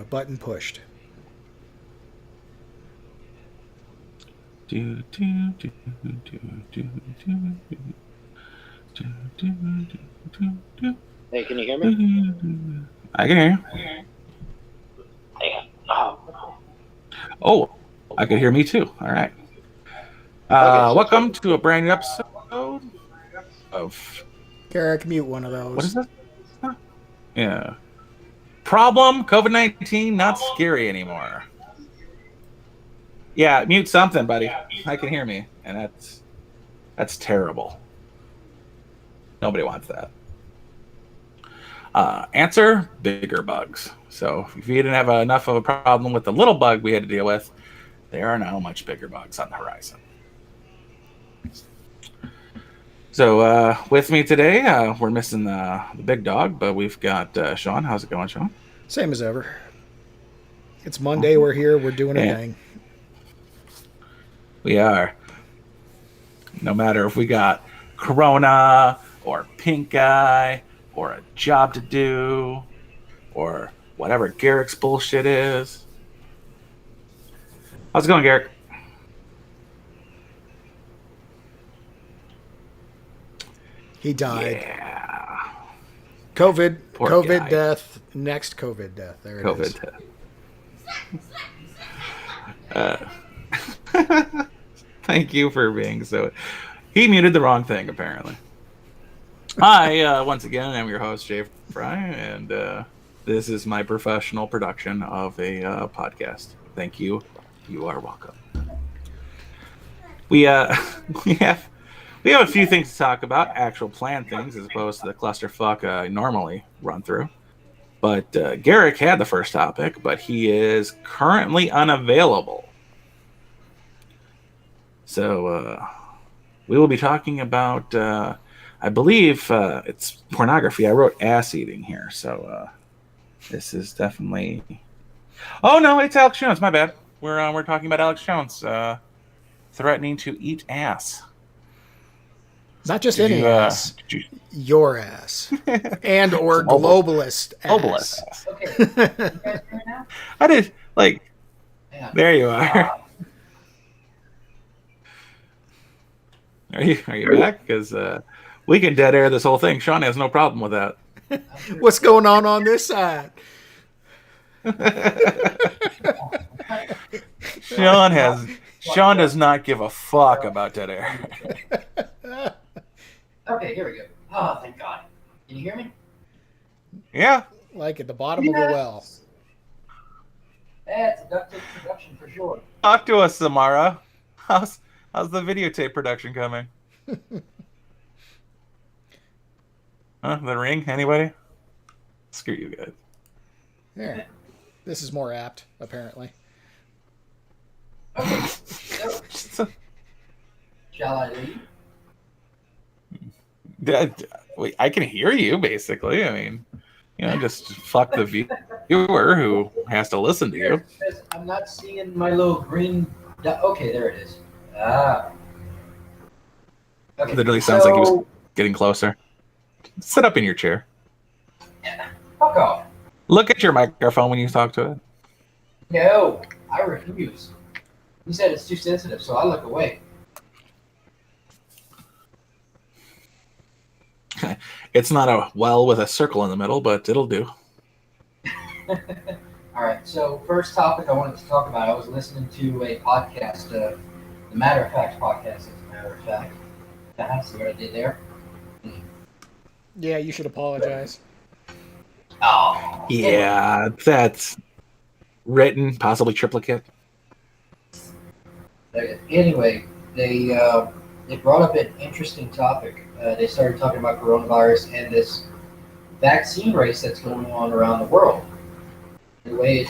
button pushed. Do, do, do, do, do, do, do, Hey, can you hear me? I can hear you. Oh, I can hear me too. All right. Okay, so Welcome to a brand new episode of Garrick, mute one of what is those. this? Huh? Yeah. Problem COVID-19 not scary anymore. Yeah, mute something, buddy. I can hear me, and that's terrible. Nobody wants that. Answer: bigger bugs. So if you didn't have enough of a problem with the little bug we had to deal with, there are now much bigger bugs on the horizon. So with me today, we're missing the big dog, but we've got Sean. How's it going, Sean? Same as ever. It's Monday. We're here. We're doing a And thing. we are. No matter if we got corona or pink eye or a job to do or whatever Garrick's bullshit is. How's it going, Garrick? He died. Yeah. COVID. Poor COVID guy. death. Next COVID death. There it is. COVID. Thank you for being so. He muted the wrong thing, apparently. Hi, once again, I'm your host, Jay Fry, and this is my professional production of a podcast. Thank you. You are welcome. We we have a few things to talk about, actual planned things, as opposed to the clusterfuck I normally run through. But Garrick had the first topic, but he is currently unavailable. So we will be talking about, I believe it's pornography. I wrote ass eating here, so this is definitely. Oh no, it's Alex Jones. My bad. We're talking about Alex Jones threatening to eat ass. Not just any ass. Your ass. And or globalist ass. Okay. I did like. Yeah. There you are. Are you back? Because we can dead air this whole thing. Sean has no problem with that. What's going on this side? Sean does not give a fuck about dead air. Okay, here we go. Oh, thank God. Can you hear me? Yeah. Like at the bottom of a well. That's ducted production for sure. Talk to us, Samara. How's the videotape production coming? The Ring? Anybody? Screw you guys. Yeah. This is more apt, apparently. Okay. So, shall I leave? Wait, I can hear you, basically. I mean, just fuck the viewer who has to listen to you. I'm not seeing my little green dot. Okay, there it is. Ah. Okay. It literally sounds like he was getting closer. Sit up in your chair. Fuck off. Look at your microphone when you talk to it. No, I refuse. He said it's too sensitive, so I look away. It's not a well with a circle in the middle, but it'll do. All right, so first topic I wanted to talk about, I was listening to a podcast, the Matter of Fact podcast, as a matter of fact. See what I did there? Yeah, you should apologize. Oh. Yeah, that's written, possibly triplicate. Anyway, they brought up an interesting topic. They started talking about coronavirus and this vaccine race that's going on around the world. The way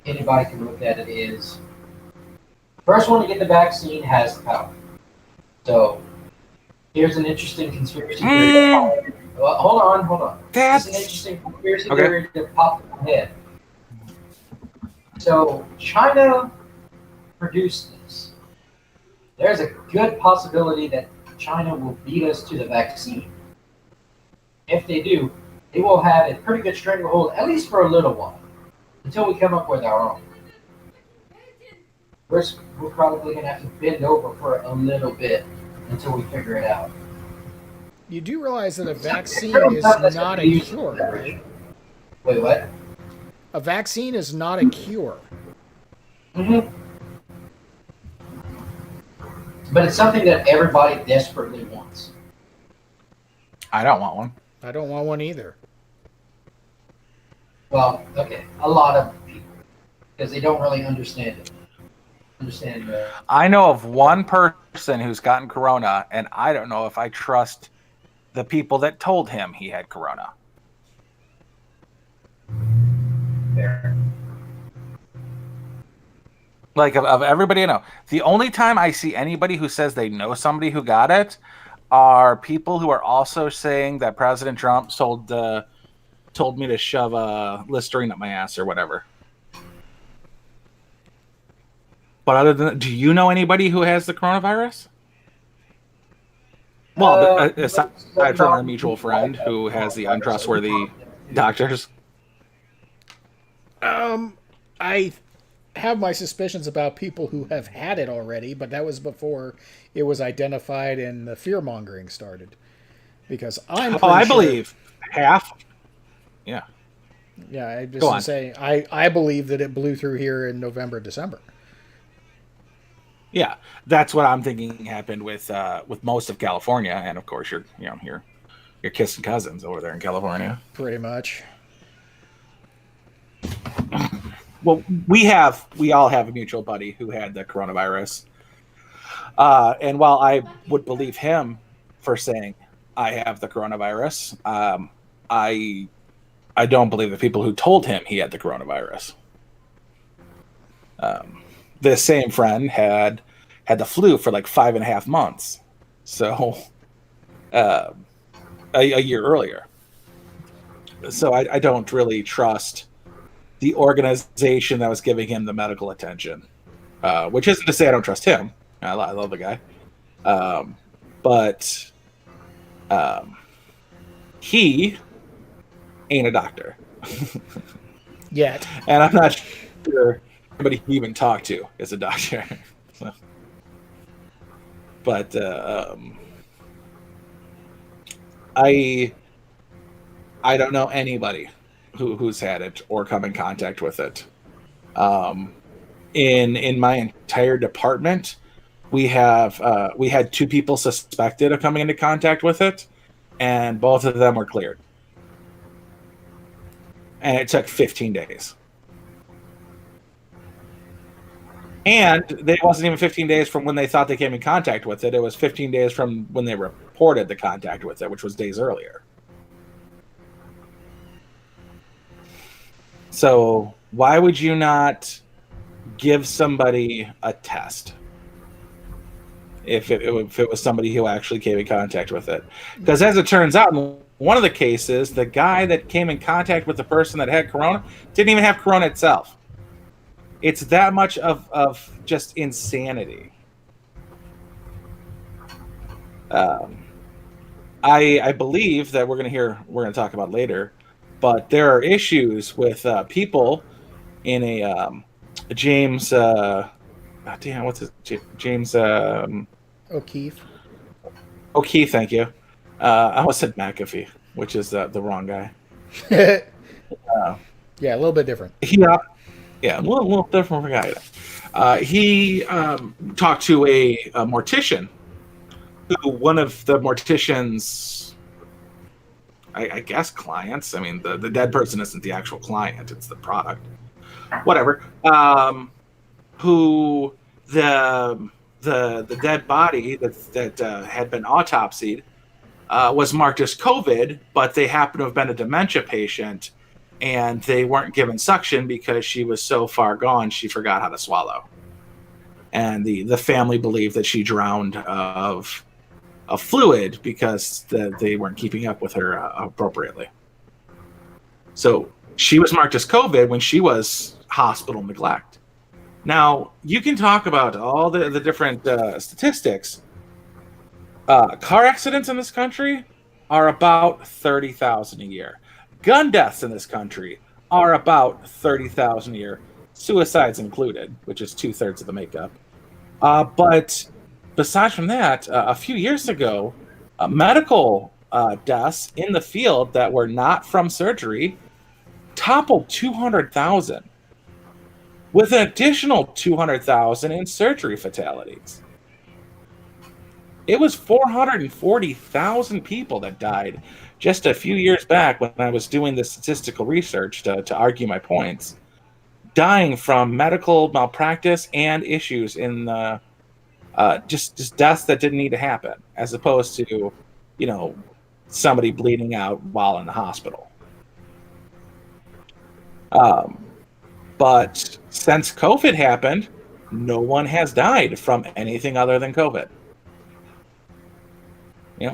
anybody can look at it is, the first one to get the vaccine has the power. So here's an interesting conspiracy theory. Well, hold on. That's an interesting conspiracy theory that popped in my head. So China produced this. There's a good possibility that China will beat us to the vaccine. If they do, they will have a pretty good stranglehold, at least for a little while. until we come up with our own. We're probably going to have to bend over for a little bit until we figure it out. You do realize that a vaccine Turns is out that's not gonna a be used cure, for right? Wait, what? A vaccine is not a cure. Mm-hmm. But it's something that everybody desperately wants. I don't want one. I don't want one either. Well, okay, a lot of people, because they don't really understand it. I know of one person who's gotten corona, and I don't know if I trust the people that told him he had corona. Fair. Like, of everybody I know, the only time I see anybody who says they know somebody who got it are people who are also saying that President Trump told me to shove a Listerine up my ass or whatever. But other than that, do you know anybody who has the coronavirus? Well, aside from our mutual friend who has the untrustworthy doctors. I have my suspicions about people who have had it already, but that was before it was identified and the fear mongering started. Because I'm pretty I sure, believe half. Yeah. Yeah, I just want to say I believe that it blew through here in November, December. Yeah, that's what I'm thinking happened with most of California, and of course you're kissing cousins over there in California. Pretty much. Well, we all have a mutual buddy who had the coronavirus, and while I would believe him for saying I have the coronavirus, I don't believe the people who told him he had the coronavirus. This same friend had the flu for like 5.5 months, so a year earlier. So I don't really trust the organization that was giving him the medical attention, which isn't to say I don't trust him. I love the guy, but he ain't a doctor Yet. And I'm not sure anybody he even talked to is a doctor. So. But I don't know anybody who's had it or come in contact with it. In my entire department, we had 2 people suspected of coming into contact with it, and both of them were cleared. And it took 15 days. And it wasn't even 15 days from when they thought they came in contact with it. It was 15 days from when they reported the contact with it, which was days earlier. So why would you not give somebody a test if it was somebody who actually came in contact with it? Because as it turns out, in one of the cases, the guy that came in contact with the person that had corona didn't even have corona itself. It's that much of just insanity. I believe that we're going to talk about later, but there are issues with people in a James what's his James O'Keefe. O'Keefe, thank you. I almost said McAfee, which is the wrong guy. Yeah, a little bit different. Yeah, a little different guy. He talked to a mortician, who one of the mortician's, I guess, clients. I mean, the dead person isn't the actual client; it's the product. Whatever. Who the dead body that had been autopsied was marked as COVID, but they happened to have been a dementia patient. And they weren't given suction because she was so far gone she forgot how to swallow. And the family believed that she drowned of fluid because they weren't keeping up with her appropriately. So she was marked as COVID when she was hospital neglect. Now, you can talk about all the different statistics. Car accidents in this country are about 30,000 a year. Gun deaths in this country are about 30,000 a year, suicides included, which is 2/3 of the makeup. But besides from that, a few years ago, medical deaths in the field that were not from surgery toppled 200,000, with an additional 200,000 in surgery fatalities. It was 440,000 people that died just a few years back when I was doing the statistical research to argue my points, dying from medical malpractice and issues in the just deaths that didn't need to happen, as opposed to, somebody bleeding out while in the hospital. But since COVID happened, no one has died from anything other than COVID.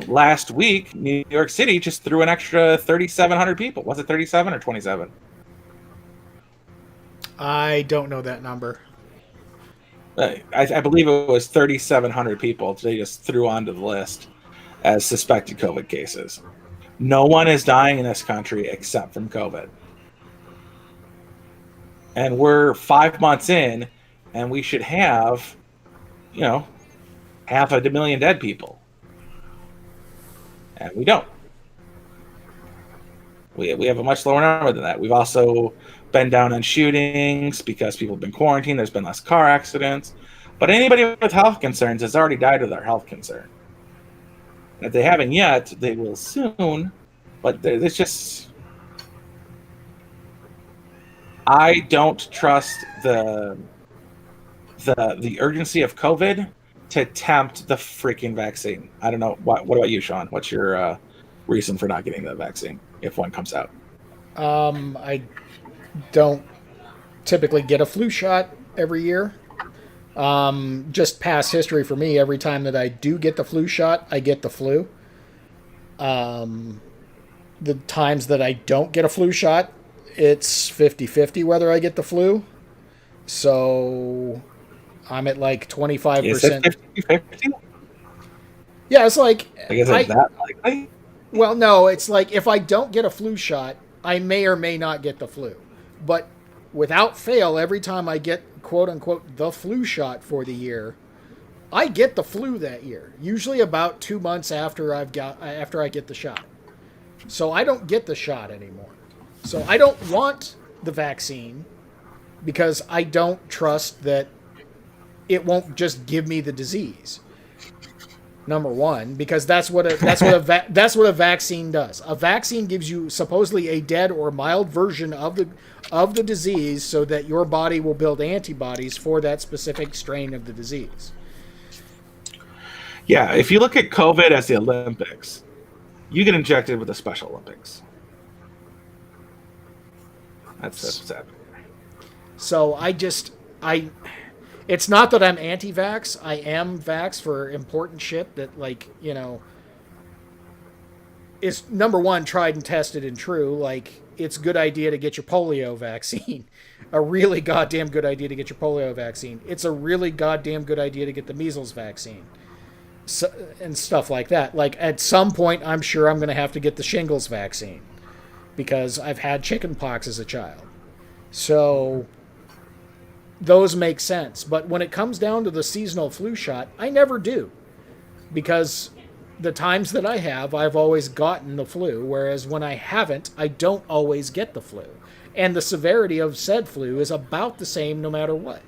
Last week, New York City just threw an extra 3,700 people. Was it 37 or 27? I don't know that number. I believe it was 3,700 people they just threw onto the list as suspected COVID cases. No one is dying in this country except from COVID. And we're 5 months in, and we should have, 500,000 dead people. And we don't. We have a much lower number than that. We've also been down on shootings because people have been quarantined. There's been less car accidents. But anybody with health concerns has already died of their health concern. And if they haven't yet, they will soon. But it's just... I don't trust the urgency of COVID to tempt the freaking vaccine. I don't know. What about you, Sean? What's your reason for not getting the vaccine if one comes out? I don't typically get a flu shot every year. Just past history for me, every time that I do get the flu shot, I get the flu. The times that I don't get a flu shot, it's 50-50 whether I get the flu. So I'm at like 25%. Is it 50-50? Yeah, it's like... Is it that likely? Well, no, it's like if I don't get a flu shot, I may or may not get the flu. But without fail, every time I get, quote-unquote, the flu shot for the year, I get the flu that year. Usually about 2 months after I get the shot. So I don't get the shot anymore. So I don't want the vaccine because I don't trust that it won't just give me the disease. Number one, because that's what a vaccine does. A vaccine gives you supposedly a dead or mild version of the disease, so that your body will build antibodies for that specific strain of the disease. Yeah, if you look at COVID as the Olympics, you get injected with the Special Olympics. That's sad. So it's not that I'm anti-vax. I am vax for important shit that, is, number one, tried and tested and true. Like, it's a good idea to get your polio vaccine. A really goddamn good idea to get your polio vaccine. It's a really goddamn good idea to get the measles vaccine. So, and stuff like that. Like, at some point, I'm sure I'm going to have to get the shingles vaccine because I've had chicken pox as a child. So those make sense. But when it comes down to the seasonal flu shot, I never do. Because the times that I have, I've always gotten the flu. Whereas when I haven't, I don't always get the flu. And the severity of said flu is about the same no matter what.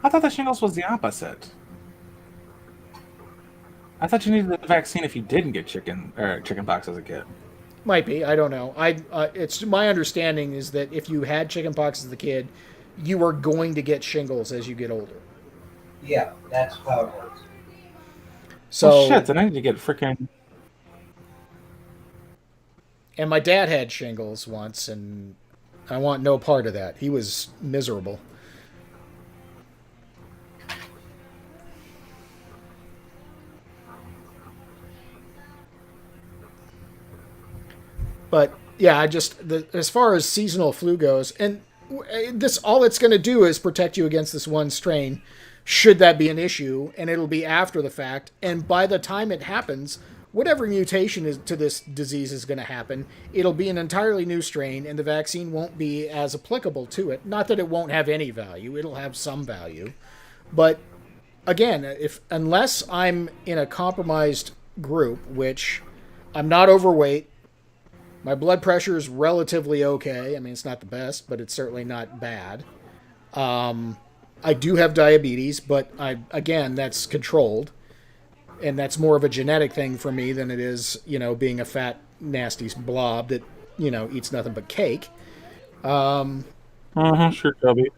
I thought the shingles was the opposite. I thought you needed the vaccine if you didn't get chicken pox as a kid. Might be. I don't know. It's my understanding is that if you had chickenpox as a kid, you are going to get shingles as you get older. Yeah, that's how it works. So oh, shit, then I need to get freaking... And my dad had shingles once, and I want no part of that. He was miserable. But yeah, as far as seasonal flu goes, and this, all it's going to do is protect you against this one strain, should that be an issue, and it'll be after the fact. And by the time it happens, whatever mutation is to this disease is going to happen, it'll be an entirely new strain, and the vaccine won't be as applicable to it. Not that it won't have any value; it'll have some value, but again, if unless I'm in a compromised group, which I'm not overweight, my blood pressure is relatively okay. I mean, it's not the best, but it's certainly not bad. I do have diabetes, but again, that's controlled. And that's more of a genetic thing for me than it is, being a fat, nasty blob that, eats nothing but cake. Sure, Toby.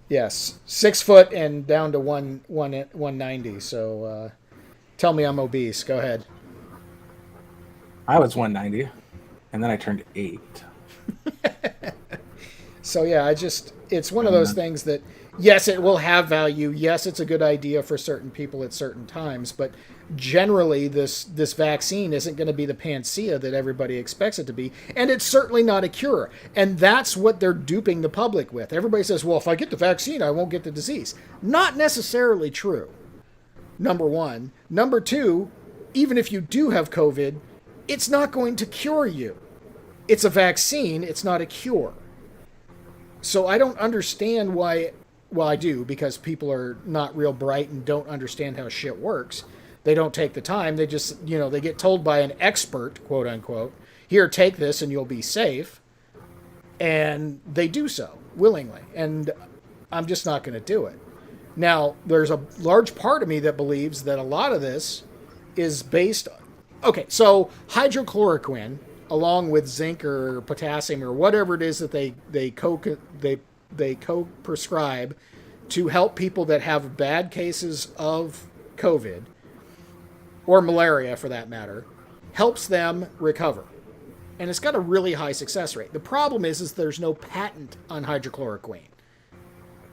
Yes, 6 foot and down to 190. So tell me I'm obese. Go ahead. I was 190, and then I turned 8. So yeah, it's one of those things that, yes, it will have value. Yes, it's a good idea for certain people at certain times, but generally this vaccine isn't going to be the panacea that everybody expects it to be, and it's certainly not a cure. And that's what they're duping the public with. Everybody says, well, if I get the vaccine, I won't get the disease. Not necessarily true, number one. Number two, even if you do have COVID, it's not going to cure you. It's a vaccine, it's not a cure. So I don't understand why, well, I do, because people are not real bright and don't understand how shit works. They don't take the time. They just, they get told by an expert, quote unquote, here, take this and you'll be safe. And they do so willingly. And I'm just not going to do it. Now, there's a large part of me that believes that a lot of this is based on, okay, so hydrochloroquine, along with zinc or potassium or whatever it is that they co-prescribe to help people that have bad cases of COVID or malaria for that matter, helps them recover. And it's got a really high success rate. The problem is there's no patent on hydrochloroquine.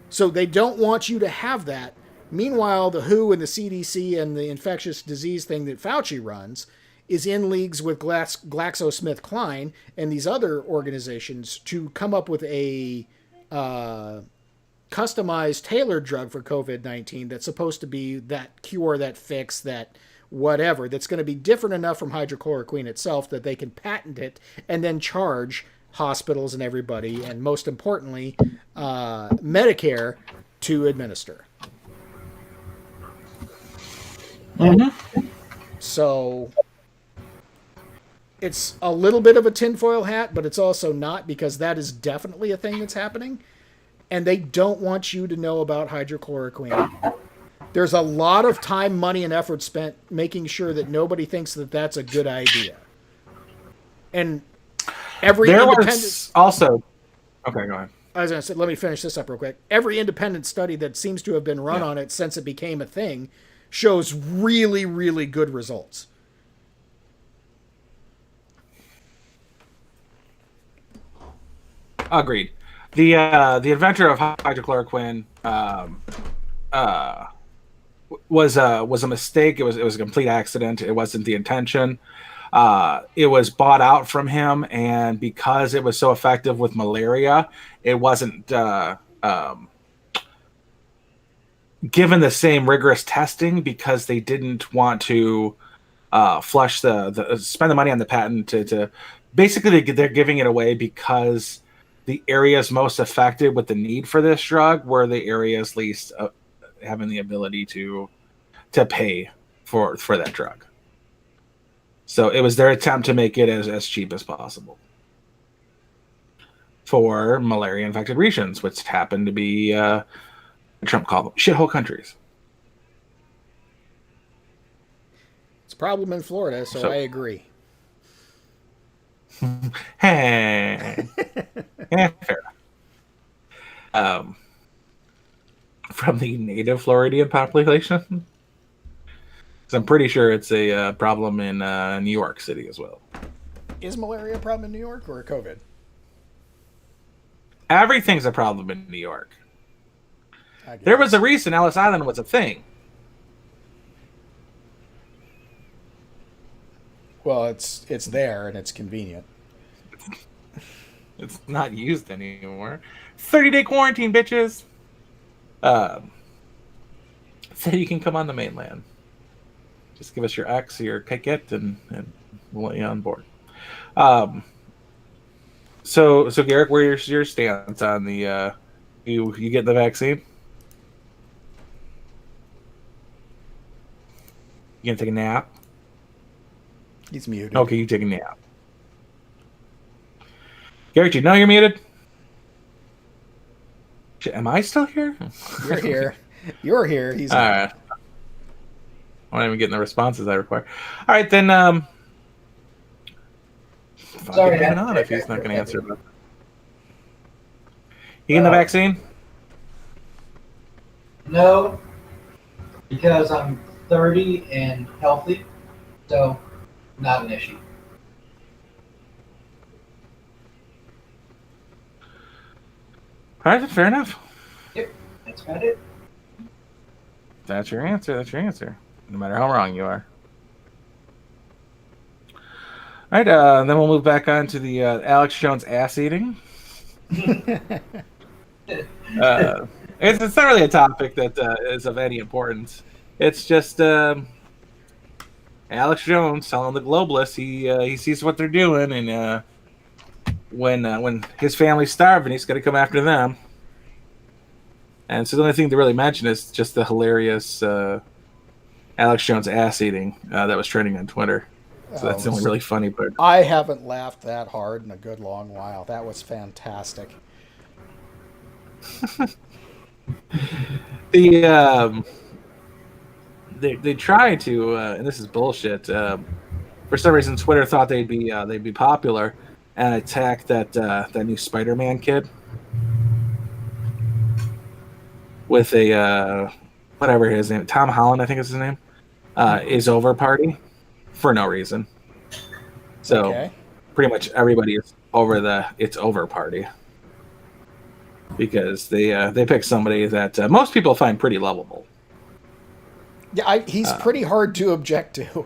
So they don't want you to have that. Meanwhile, the WHO and the CDC and the infectious disease thing that Fauci runs is in leagues with GlaxoSmithKline and these other organizations to come up with a customized, tailored drug for COVID-19 that's supposed to be that cure, that fix, that whatever, that's going to be different enough from hydrochloroquine itself that they can patent it and then charge hospitals and everybody, and most importantly, Medicare to administer. Mm-hmm. So it's a little bit of a tinfoil hat, but it's also not, because that is definitely a thing that's happening. And they don't want you to know about hydrochloroquine. There's a lot of time, money, and effort spent making sure that nobody thinks that that's a good idea. And every was also... Okay, go ahead. I was going to say, let me finish this up real quick. Every independent study that seems to have been run on it since it became a thing shows really, really good results. Agreed. The inventor of hydrochloroquine was a mistake. It was a complete accident. It wasn't the intention. It was bought out from him, and because it was so effective with malaria, it wasn't given the same rigorous testing, because they didn't want to flush the spend the money on the patent to basically they're giving it away because the areas most affected with the need for this drug were the areas least having the ability to pay for that drug. So it was their attempt to make it as cheap as possible for malaria-infected regions, which happened to be Trump called them shithole countries. It's a problem in Florida, so I agree. Hey, fair. From the native Floridian population, because I'm pretty sure it's a problem in New York City as well. Is malaria a problem in New York or COVID? Everything's a problem in New York. There was a reason Ellis Island was a thing. Well, it's there and it's convenient. It's not used anymore. 30-day quarantine, bitches. said you can come on the mainland. Just give us your X or your ticket, and we'll let you on board. So Garrick, where's your stance on the you getting the vaccine? You gonna take a nap? He's muted. Okay, you take a nap. Garrick, do you know you're muted? Shit, am I still here? You're here. You're here. He's all right. I'm not even getting the responses I require. All right, then. Sorry, moving on if he's not going to answer. You getting the vaccine? No, because I'm 30 and healthy, so not an issue. All right, fair enough. Yep, that's about it. That's your answer. That's your answer. No matter how wrong you are. All right, then we'll move back on to the Alex Jones ass eating. It's not really a topic that is of any importance. It's just Alex Jones telling the globalists he sees what they're doing, and when his family's starving, he's going to come after them. And so the only thing to really mention is just the hilarious Alex Jones ass eating that was trending on Twitter. So that's the only really funny part. I haven't laughed that hard in a good long while. That was fantastic. They try to, and this is bullshit. For some reason, Twitter thought they'd be popular and attack that new Spider-Man kid with a whatever his name, Tom Holland, I think is his name, is over party for no reason. So pretty much everybody is over the it's over party because they pick somebody that most people find pretty lovable. Yeah, he's pretty hard to object to.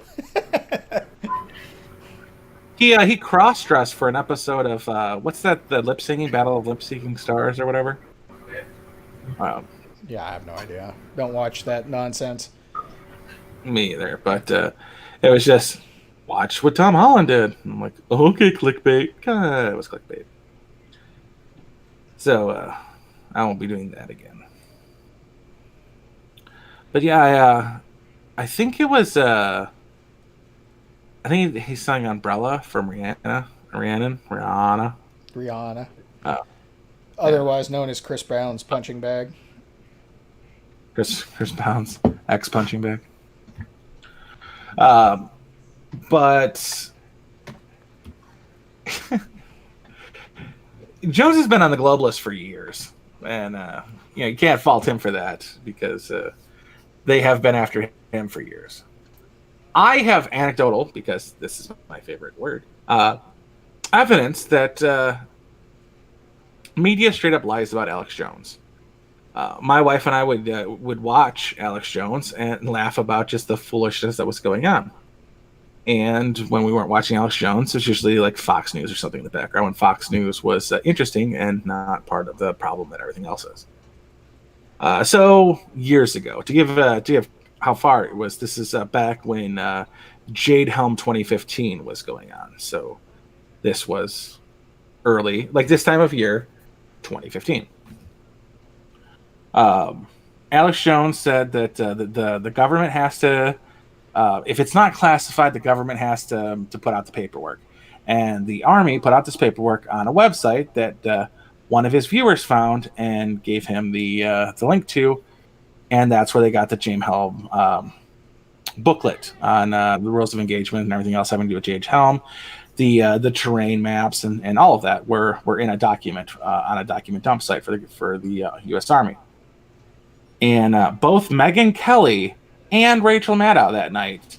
He cross-dressed for an episode of what's that? The lip singing Battle of Lip Syncing Stars or whatever. Yeah, I have no idea. Don't watch that nonsense. Me either, but it was just watch what Tom Holland did. I'm like, okay, clickbait. It was clickbait. So I won't be doing that again. But yeah, I think it was. I think he sang "Umbrella" from Rihanna. Otherwise known as Chris Brown's punching bag. Chris Brown's ex punching bag. But Jones has been on the globalist for years, and you can't fault him for that because they have been after him for years. I have anecdotal, because this is my favorite word, evidence that media straight up lies about Alex Jones. My wife and I would watch Alex Jones and laugh about just the foolishness that was going on. And when we weren't watching Alex Jones, it was usually like Fox News or something in the background when Fox News was interesting and not part of the problem that everything else is. So years ago, to give how far it was, this is back when Jade Helm 2015 was going on. So this was early, like this time of year, 2015. Alex Jones said that the government has to, if it's not classified, the government has to put out the paperwork. And the Army put out this paperwork on a website that one of his viewers found and gave him the link to, and that's where they got the James Helm booklet on the rules of engagement and everything else having to do with James Helm. The terrain maps and all of that were in a document on a document dump site for the U.S. Army. And both Megyn Kelly and Rachel Maddow that night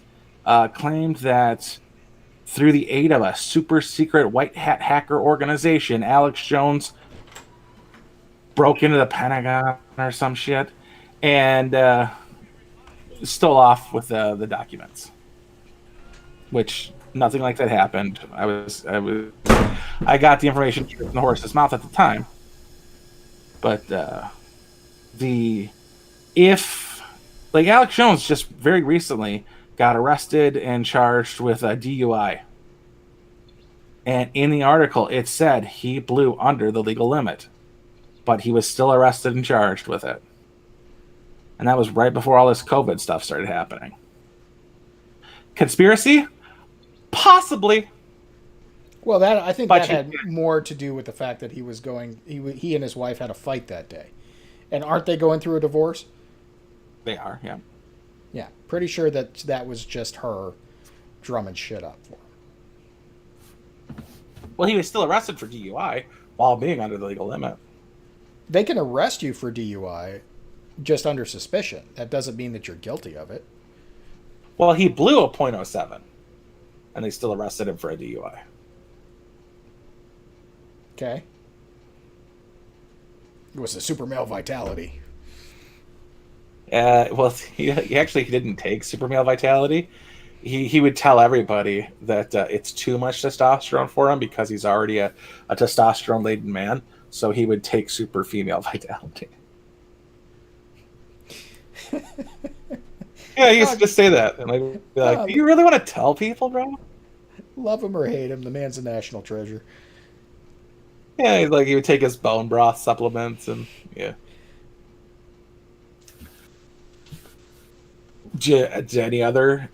claimed that through the aid of a super secret white hat hacker organization, Alex Jones broke into the Pentagon or some shit and stole off with the documents. Which nothing like that happened. I got the information from the horse's mouth at the time, but like Alex Jones just very recently got arrested and charged with a DUI. And in the article, it said he blew under the legal limit, but he was still arrested and charged with it. And that was right before all this COVID stuff started happening. Conspiracy? Possibly. Well, I think But that had more to do with the fact that he was going. He and his wife had a fight that day, and aren't they going through a divorce? They are, yeah. Yeah, pretty sure that was just her drumming shit up for him. Well, he was still arrested for DUI while being under the legal limit. They can arrest you for DUI just under suspicion. That doesn't mean that you're guilty of it. Well, he blew a .07, and they still arrested him for a DUI. Okay. It was a super male vitality. Well, he didn't take super male vitality. He would tell everybody that it's too much testosterone for him because he's already a testosterone-laden man. So he would take super female vitality. Yeah, he used to just say that. And I'd be like, do you really want to tell people, bro? Love him or hate him, the man's a national treasure. Yeah, he would take his bone broth supplements and yeah. Did any other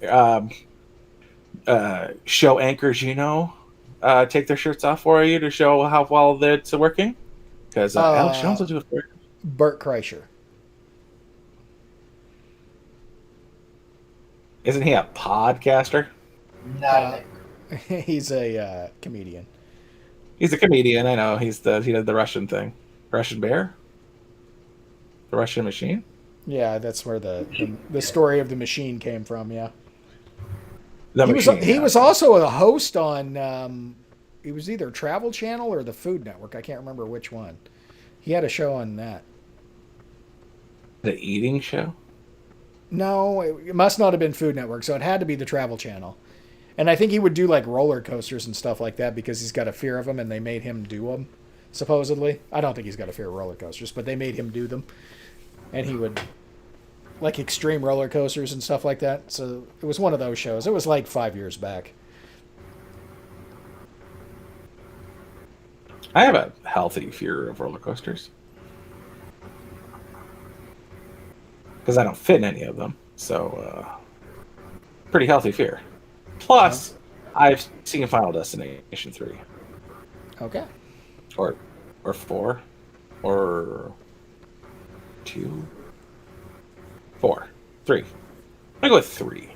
show anchors take their shirts off for you to show how well it's working? Because Alex Jones will do it for you. Bert Kreischer. Isn't he a podcaster? No. He's a comedian. He's a comedian, I know. He did the Russian thing. Russian bear? The Russian machine? Yeah, that's where the story of the machine came from, yeah. He was also a host on it was either Travel Channel or the Food Network. I can't remember which one. He had a show on that. The eating show? No, it must not have been Food Network, so it had to be the Travel Channel. And I think he would do like roller coasters and stuff like that because he's got a fear of them, and they made him do them, supposedly. I don't think he's got a fear of roller coasters, but they made him do them. And he would, like extreme roller coasters and stuff like that. So it was one of those shows. It was like 5 years back. I have a healthy fear of roller coasters. Because I don't fit in any of them. So, pretty healthy fear. Plus, I've seen Final Destination 3. Okay. Or 4. Or 2. 4. 3. I'm going to go with 3.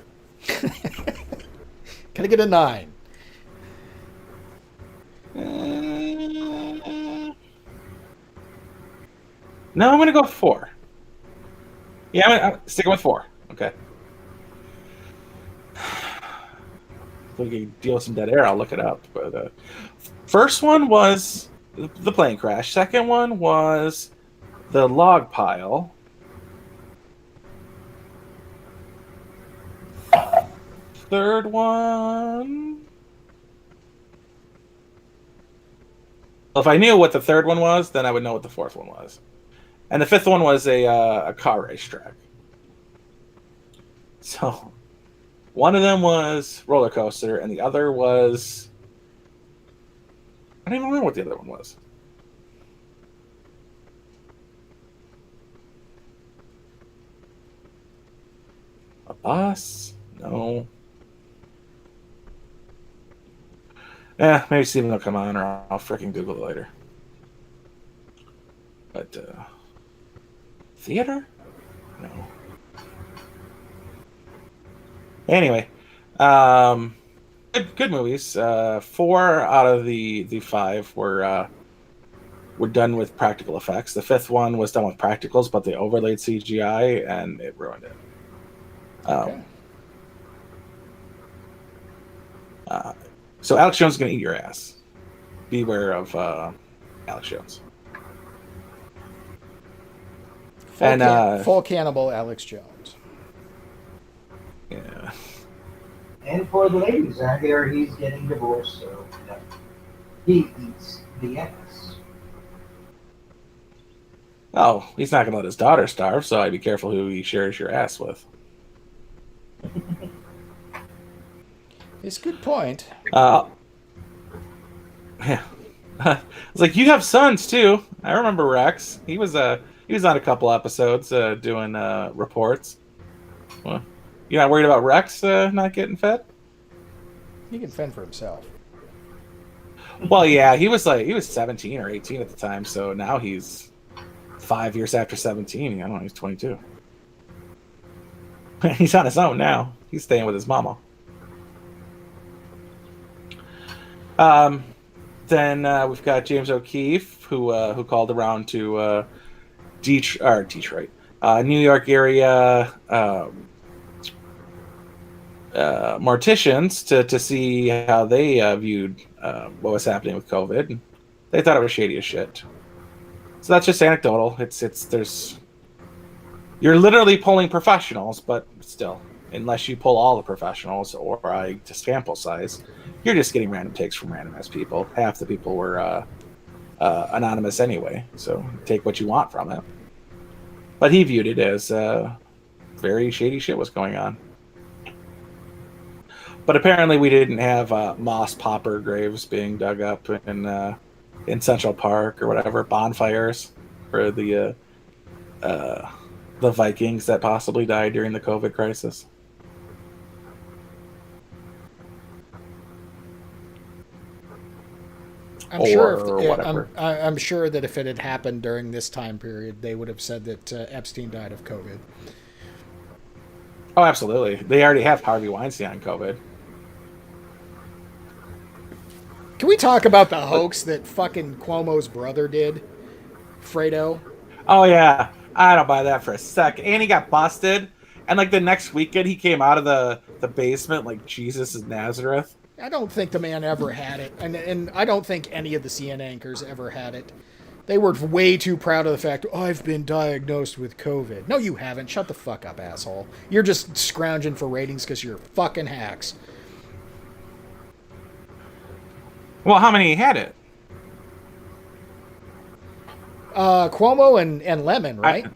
Can I get a 9? No, I'm going to go with 4. Yeah, I'm sticking with 4. Okay. If we can deal with some dead air, I'll look it up. But first one was the plane crash. Second one was the log pile. Third one. Well, if I knew what the third one was, then I would know what the fourth one was. And the fifth one was a car racetrack. So, one of them was roller coaster, and the other was... I don't even remember what the other one was. A bus? No. Maybe Steven will come on, or I'll freaking Google it later. But, theater? No. Anyway, good movies. 4 out of the 5 were done with practical effects. The 5th one was done with practicals, but they overlaid CGI, and it ruined it. Okay. So Alex Jones is going to eat your ass. Beware of Alex Jones. Full cannibal Alex Jones. Yeah. And for the ladies out there, he's getting divorced, so he eats the ass. Oh, he's not going to let his daughter starve, so I'd be careful who he shares your ass with. It's a good point. Yeah. It's like, you have sons too. I remember Rex. He was on a couple episodes doing reports. Well, you're not worried about Rex not getting fed? He can fend for himself. Well, yeah, he was 17 or 18 at the time, so now he's 5 years after 17. I don't know, he's 22. He's on his own now. He's staying with his mama. Then we've got James O'Keefe, who called around to Detroit, New York area morticians to see how they viewed what was happening with COVID. They thought it was shady as shit. So that's just anecdotal. You're literally pulling professionals, but still, unless you pull all the professionals or a sample size, you're just getting random takes from random ass people. Half the people were anonymous anyway, so take what you want from it. But he viewed it as very shady shit was going on. But apparently we didn't have moss popper graves being dug up in Central Park or whatever, bonfires for the Vikings that possibly died during the COVID crisis. I'm sure that if it had happened during this time period, they would have said that Epstein died of COVID. Oh, absolutely. They already have Harvey Weinstein on COVID. Can we talk about the hoax that fucking Cuomo's brother did? Fredo? Oh, yeah. I don't buy that for a sec. And he got busted. And like the next weekend, he came out of the basement like Jesus is Nazareth. I don't think the man ever had it. And I don't think any of the CNN anchors ever had it. They were way too proud of the fact, I've been diagnosed with COVID. No, you haven't. Shut the fuck up, asshole. You're just scrounging for ratings because you're fucking hacks. Well, how many had it? Cuomo and Lemon, right?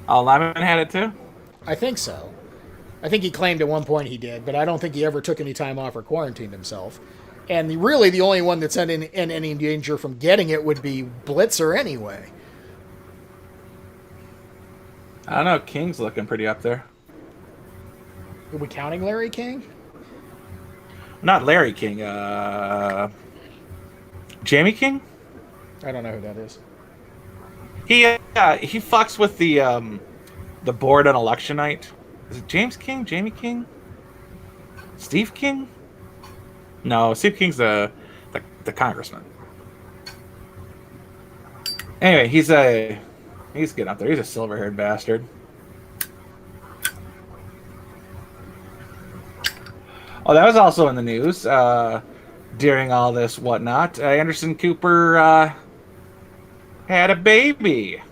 Lemon had it too? I think so. I think he claimed at one point he did, but I don't think he ever took any time off or quarantined himself. And really, the only one that's in any danger from getting it would be Blitzer anyway. I don't know. King's looking pretty up there. Are we counting Larry King? Not Larry King. Jamie King? I don't know who that is. He fucks with the board on election night. Is it James King? Jamie King? Steve King? No, Steve King's the congressman. Anyway, he's getting up there. He's a silver-haired bastard. Oh, that was also in the news during all this whatnot. Anderson Cooper had a baby.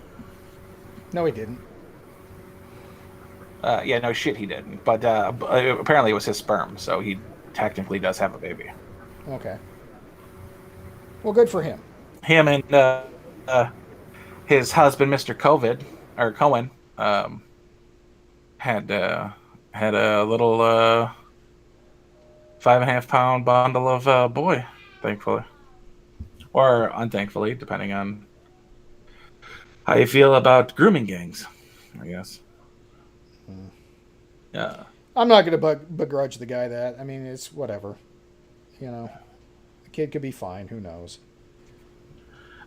No, he didn't. Yeah, no shit, he didn't. But apparently it was his sperm, so he technically does have a baby. Okay. Well, good for him. Him and his husband, Mr. Cohen, had a little 5.5 pound bundle of boy, thankfully, or unthankfully, depending on how you feel about grooming gangs, I guess. Yeah. I'm not going to begrudge the guy that. I mean, it's whatever. You know, the kid could be fine. Who knows?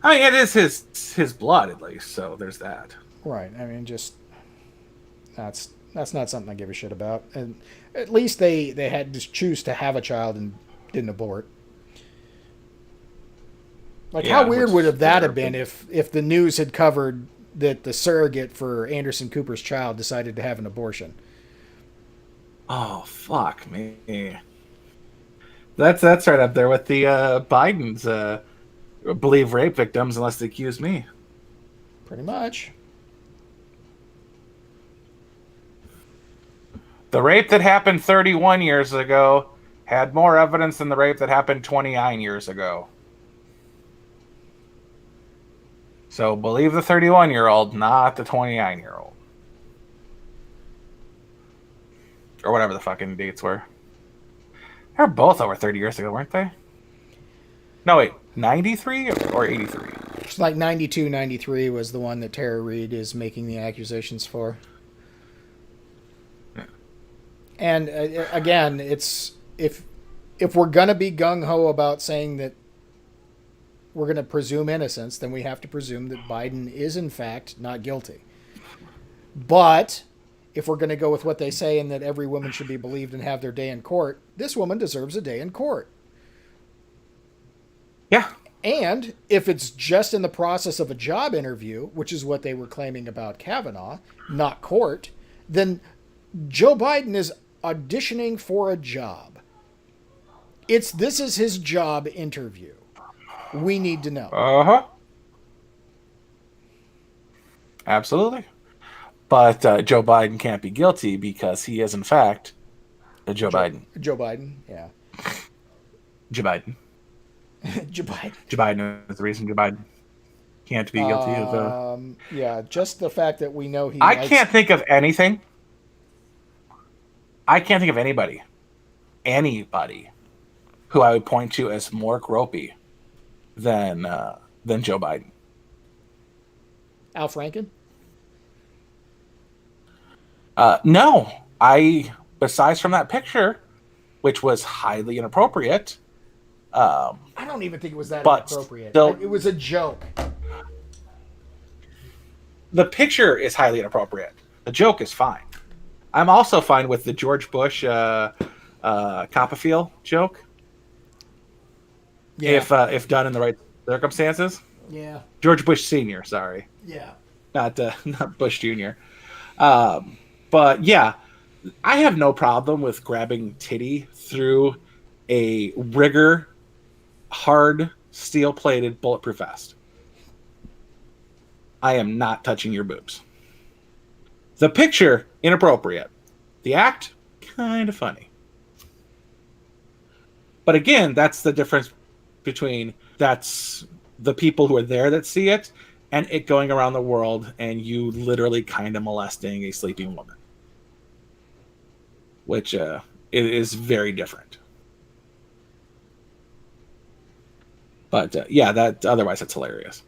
I mean, it is his blood, at least, so there's that. Right. I mean, just that's not something I give a shit about. And at least they had to choose to have a child and didn't abort. Like, Yeah, how weird would that have fair, been if the news had covered that the surrogate for Anderson Cooper's child decided to have an abortion? Oh, fuck me. That's right up there with the Biden's believe rape victims unless they accuse me. Pretty much. The rape that happened 31 years ago had more evidence than the rape that happened 29 years ago. So believe the 31-year-old, not the 29-year-old. Or whatever the fucking dates were. They were both over 30 years ago, weren't they? No, wait. 93 or 83? It's like 92, 93 was the one that Tara Reid is making the accusations for. Yeah. And again, it's if we're gonna be gung ho about saying that we're gonna presume innocence, then we have to presume that Biden is in fact not guilty. But if we're gonna go with what they say and that every woman should be believed and have their day in court, this woman deserves a day in court. Yeah. And if it's just in the process of a job interview, which is what they were claiming about Kavanaugh, not court, then Joe Biden is auditioning for a job. This is his job interview. We need to know. Uh-huh. Absolutely. But Joe Biden can't be guilty because he is, in fact, Joe Biden. Joe Biden, yeah. Joe Biden. Joe Biden. Joe Biden is the reason Joe Biden can't be guilty of... Yeah, just the fact that we know he I can't think of anything. I can't think of anybody who I would point to as more gropey than Joe Biden. Al Franken? No. Besides from that picture, which was highly inappropriate... I don't even think it was that inappropriate. It was a joke. The picture is highly inappropriate. The joke is fine. I'm also fine with the George Bush Copperfield joke. Yeah. If done in the right circumstances. Yeah. George Bush Sr., sorry. Yeah. Not Bush Jr. But yeah, I have no problem with grabbing titty through a rigger, hard, steel-plated, bulletproof vest. I am not touching your boobs. The picture, inappropriate. The act, kind of funny. But again, that's the difference between that's the people who are there that see it and it going around the world and you literally kind of molesting a sleeping woman. Which it is very different. But yeah, otherwise it's hilarious.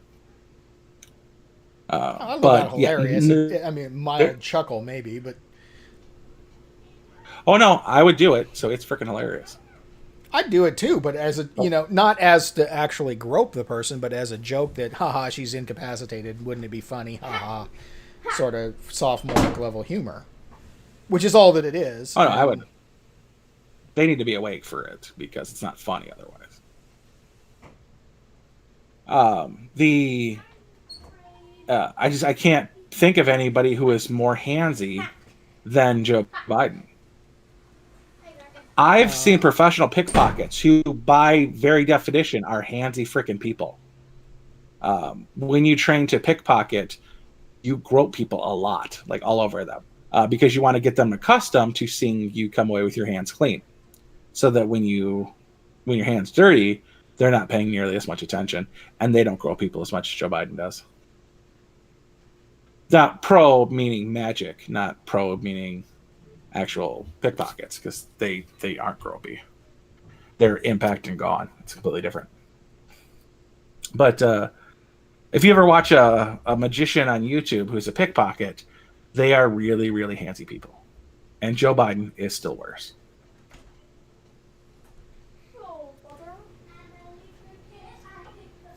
I love but that hilarious. Yeah, I mean, mild chuckle maybe, but oh no, I would do it. So it's freaking hilarious. I'd do it too, but as a not as to actually grope the person, but as a joke that haha, she's incapacitated. Wouldn't it be funny? Haha, sort of sophomoric level humor, which is all that it is. Oh no, I would. They need to be awake for it because it's not funny otherwise. I can't think of anybody who is more handsy than Joe Biden. I've seen professional pickpockets who, by very definition, are handsy frickin' people. When you train to pickpocket, you grope people a lot, like all over them, because you want to get them accustomed to seeing you come away with your hands clean, so that when your hands dirty, they're not paying nearly as much attention, and they don't grope people as much as Joe Biden does. Not pro meaning magic, not pro meaning actual pickpockets, because they aren't gropey. They're impact and gone. It's completely different. But if you ever watch a magician on YouTube who's a pickpocket, they are really, really handsy people. And Joe Biden is still worse.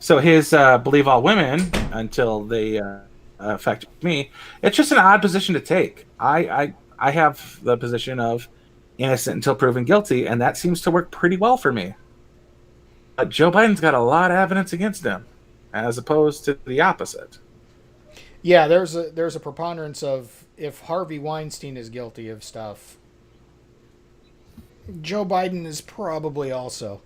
So his believe all women until they affect me, it's just an odd position to take. I have the position of innocent until proven guilty, and that seems to work pretty well for me. But Joe Biden's got a lot of evidence against him, as opposed to the opposite. Yeah, there's a preponderance of if Harvey Weinstein is guilty of stuff, Joe Biden is probably also,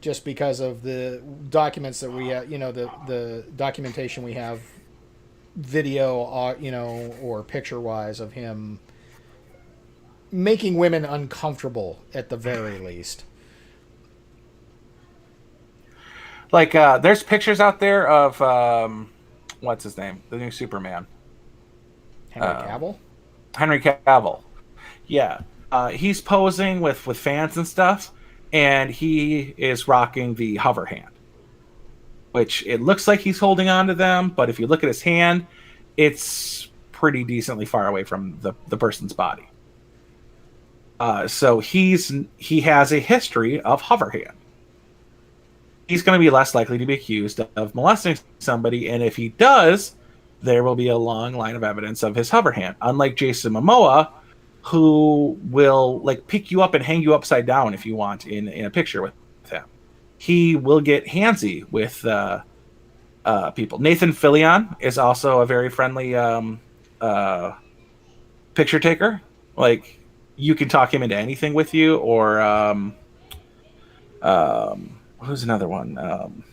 just because of the documents that we have, the documentation we have, video, or picture-wise of him making women uncomfortable at the very least. Like, there's pictures out there of what's his name? The new Superman. Henry Cavill? Henry Cavill. Yeah. He's posing with fans and stuff, and he is rocking the hover hand, which it looks like he's holding on to them, but if you look at his hand, it's pretty decently far away from the person's body. So he has a history of hover hand. He's going to be less likely to be accused of molesting somebody, and if he does, there will be a long line of evidence of his hover hand. Unlike Jason Momoa, who will like pick you up and hang you upside down if you want in a picture with him. He will get handsy with people. Nathan Fillion is also a very friendly picture taker. Like, you can talk him into anything with you, or who's another one?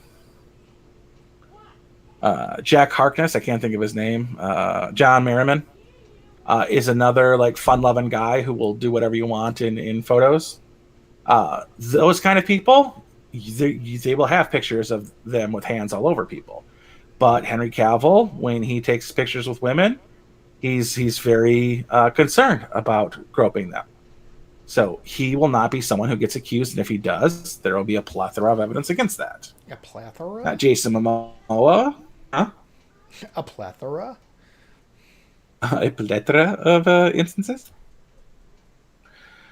Jack Harkness, I can't think of his name. John Merriman is another like fun-loving guy who will do whatever you want in photos. Those kind of people, they will have pictures of them with hands all over people. But Henry Cavill, when he takes pictures with women, he's very concerned about groping them. So he will not be someone who gets accused, and if he does, there will be a plethora of evidence against that. A plethora? Not Jason Momoa. Huh? A plethora? A plethora of instances.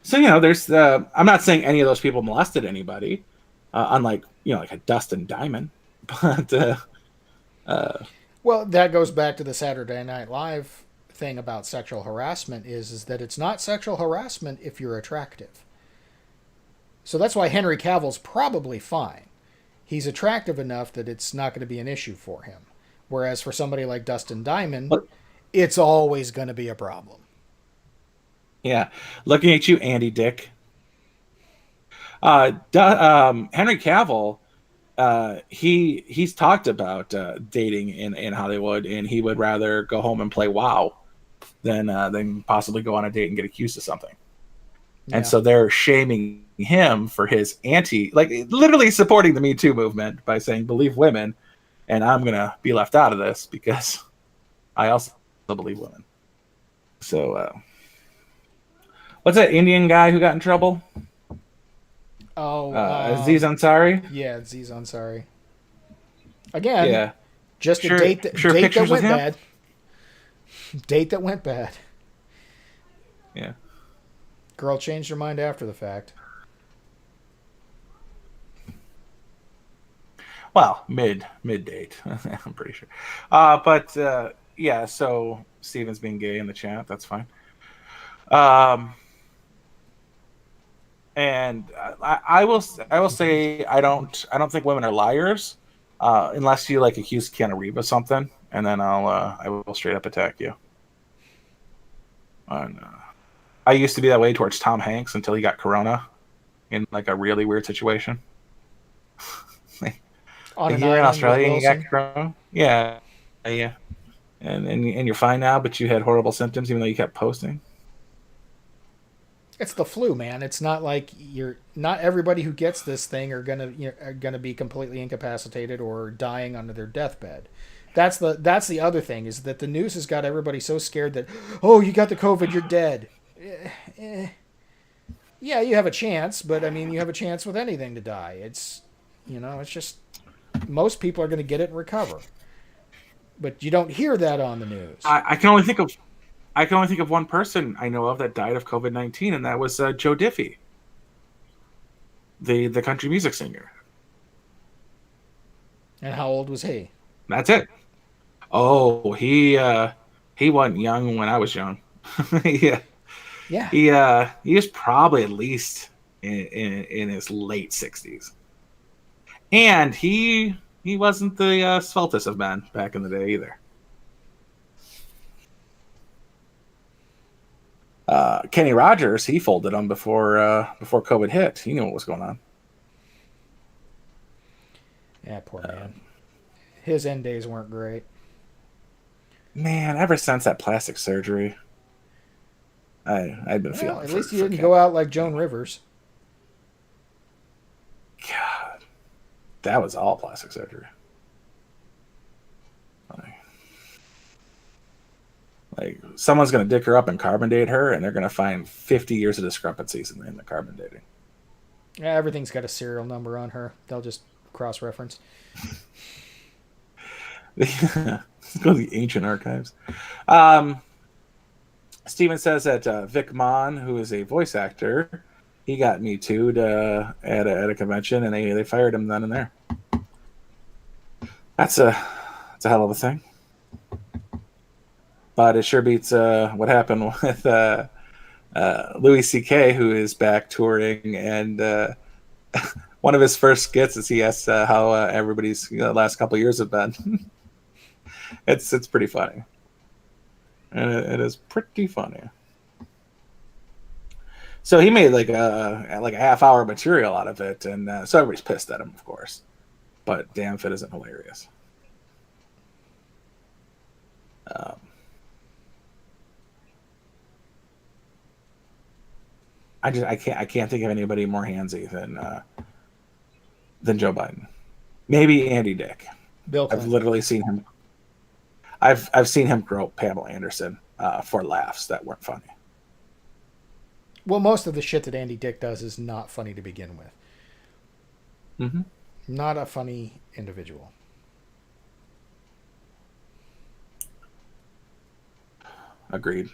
So, there's... I'm not saying any of those people molested anybody, unlike, like a Dustin Diamond. But... well, that goes back to the Saturday Night Live thing about sexual harassment is that it's not sexual harassment if you're attractive. So that's why Henry Cavill's probably fine. He's attractive enough that it's not going to be an issue for him. Whereas for somebody like Dustin Diamond, it's always going to be a problem. Yeah. Looking at you, Andy Dick. Henry Cavill, he's talked about dating in Hollywood, and he would rather go home and play WoW than possibly go on a date and get accused of something. Yeah. And so they're shaming him for his literally supporting the Me Too movement by saying, believe women, and I'm going to be left out of this because I also believe women. So, what's that Indian guy who got in trouble? Oh, Aziz Ansari? Yeah, Aziz Ansari. Again, just a date that went bad. Date that went bad. Yeah. Girl changed her mind after the fact. Well, mid date, I'm pretty sure. But so Steven's being gay in the chat. That's fine. And I will say I don't think women are liars, unless you like accuse Keanu Reeves of something, and then I will straight up attack you. And I used to be that way towards Tom Hanks until he got corona in like a really weird situation. Like you're in Australia and you got corona. Yeah. And you're fine now, but you had horrible symptoms even though you kept posting. It's the flu, man. It's not like not everybody who gets this thing are gonna be completely incapacitated or dying under their deathbed. That's the other thing, is that the news has got everybody so scared that, oh, you got the COVID, you're dead. Yeah, you have a chance, but I mean, you have a chance with anything to die. It's it's just most people are going to get it and recover, but you don't hear that on the news. I can only think of one person I know of that died of COVID-19, and that was Joe Diffie, the country music singer. And how old was he? That's it. Oh, he wasn't young when I was young. Yeah. He was probably at least in his late 60s. And he wasn't the sveltest of men back in the day either. Kenny Rogers, he folded him before COVID hit. He knew what was going on. Yeah, poor man. His end days weren't great. Man, ever since that plastic surgery, I've been feeling. At least he didn't go out like Joan Rivers. God, that was all plastic surgery. Like someone's going to dick her up and carbon date her, and they're going to find 50 years of discrepancies in the carbon dating. Yeah, everything's got a serial number on her. They'll just cross-reference. Let's go to the ancient archives. Steven says that Vic Mon, who is a voice actor, he got Me Too'd at a convention, and they fired him then and there. That's a hell of a thing. But it sure beats what happened with Louis C.K., who is back touring, and one of his first skits is he asks how everybody's last couple of years have been. It's pretty funny. And it is pretty funny. So he made like a half-hour material out of it, and so everybody's pissed at him, of course. But damn if it isn't hilarious. I can't think of anybody more handsy than Joe Biden. Maybe Andy Dick. Bill Clinton. I've literally seen him. I've seen him grope Pamela Anderson for laughs that weren't funny. Well, most of the shit that Andy Dick does is not funny to begin with. Mm-hmm. Not a funny individual. Agreed.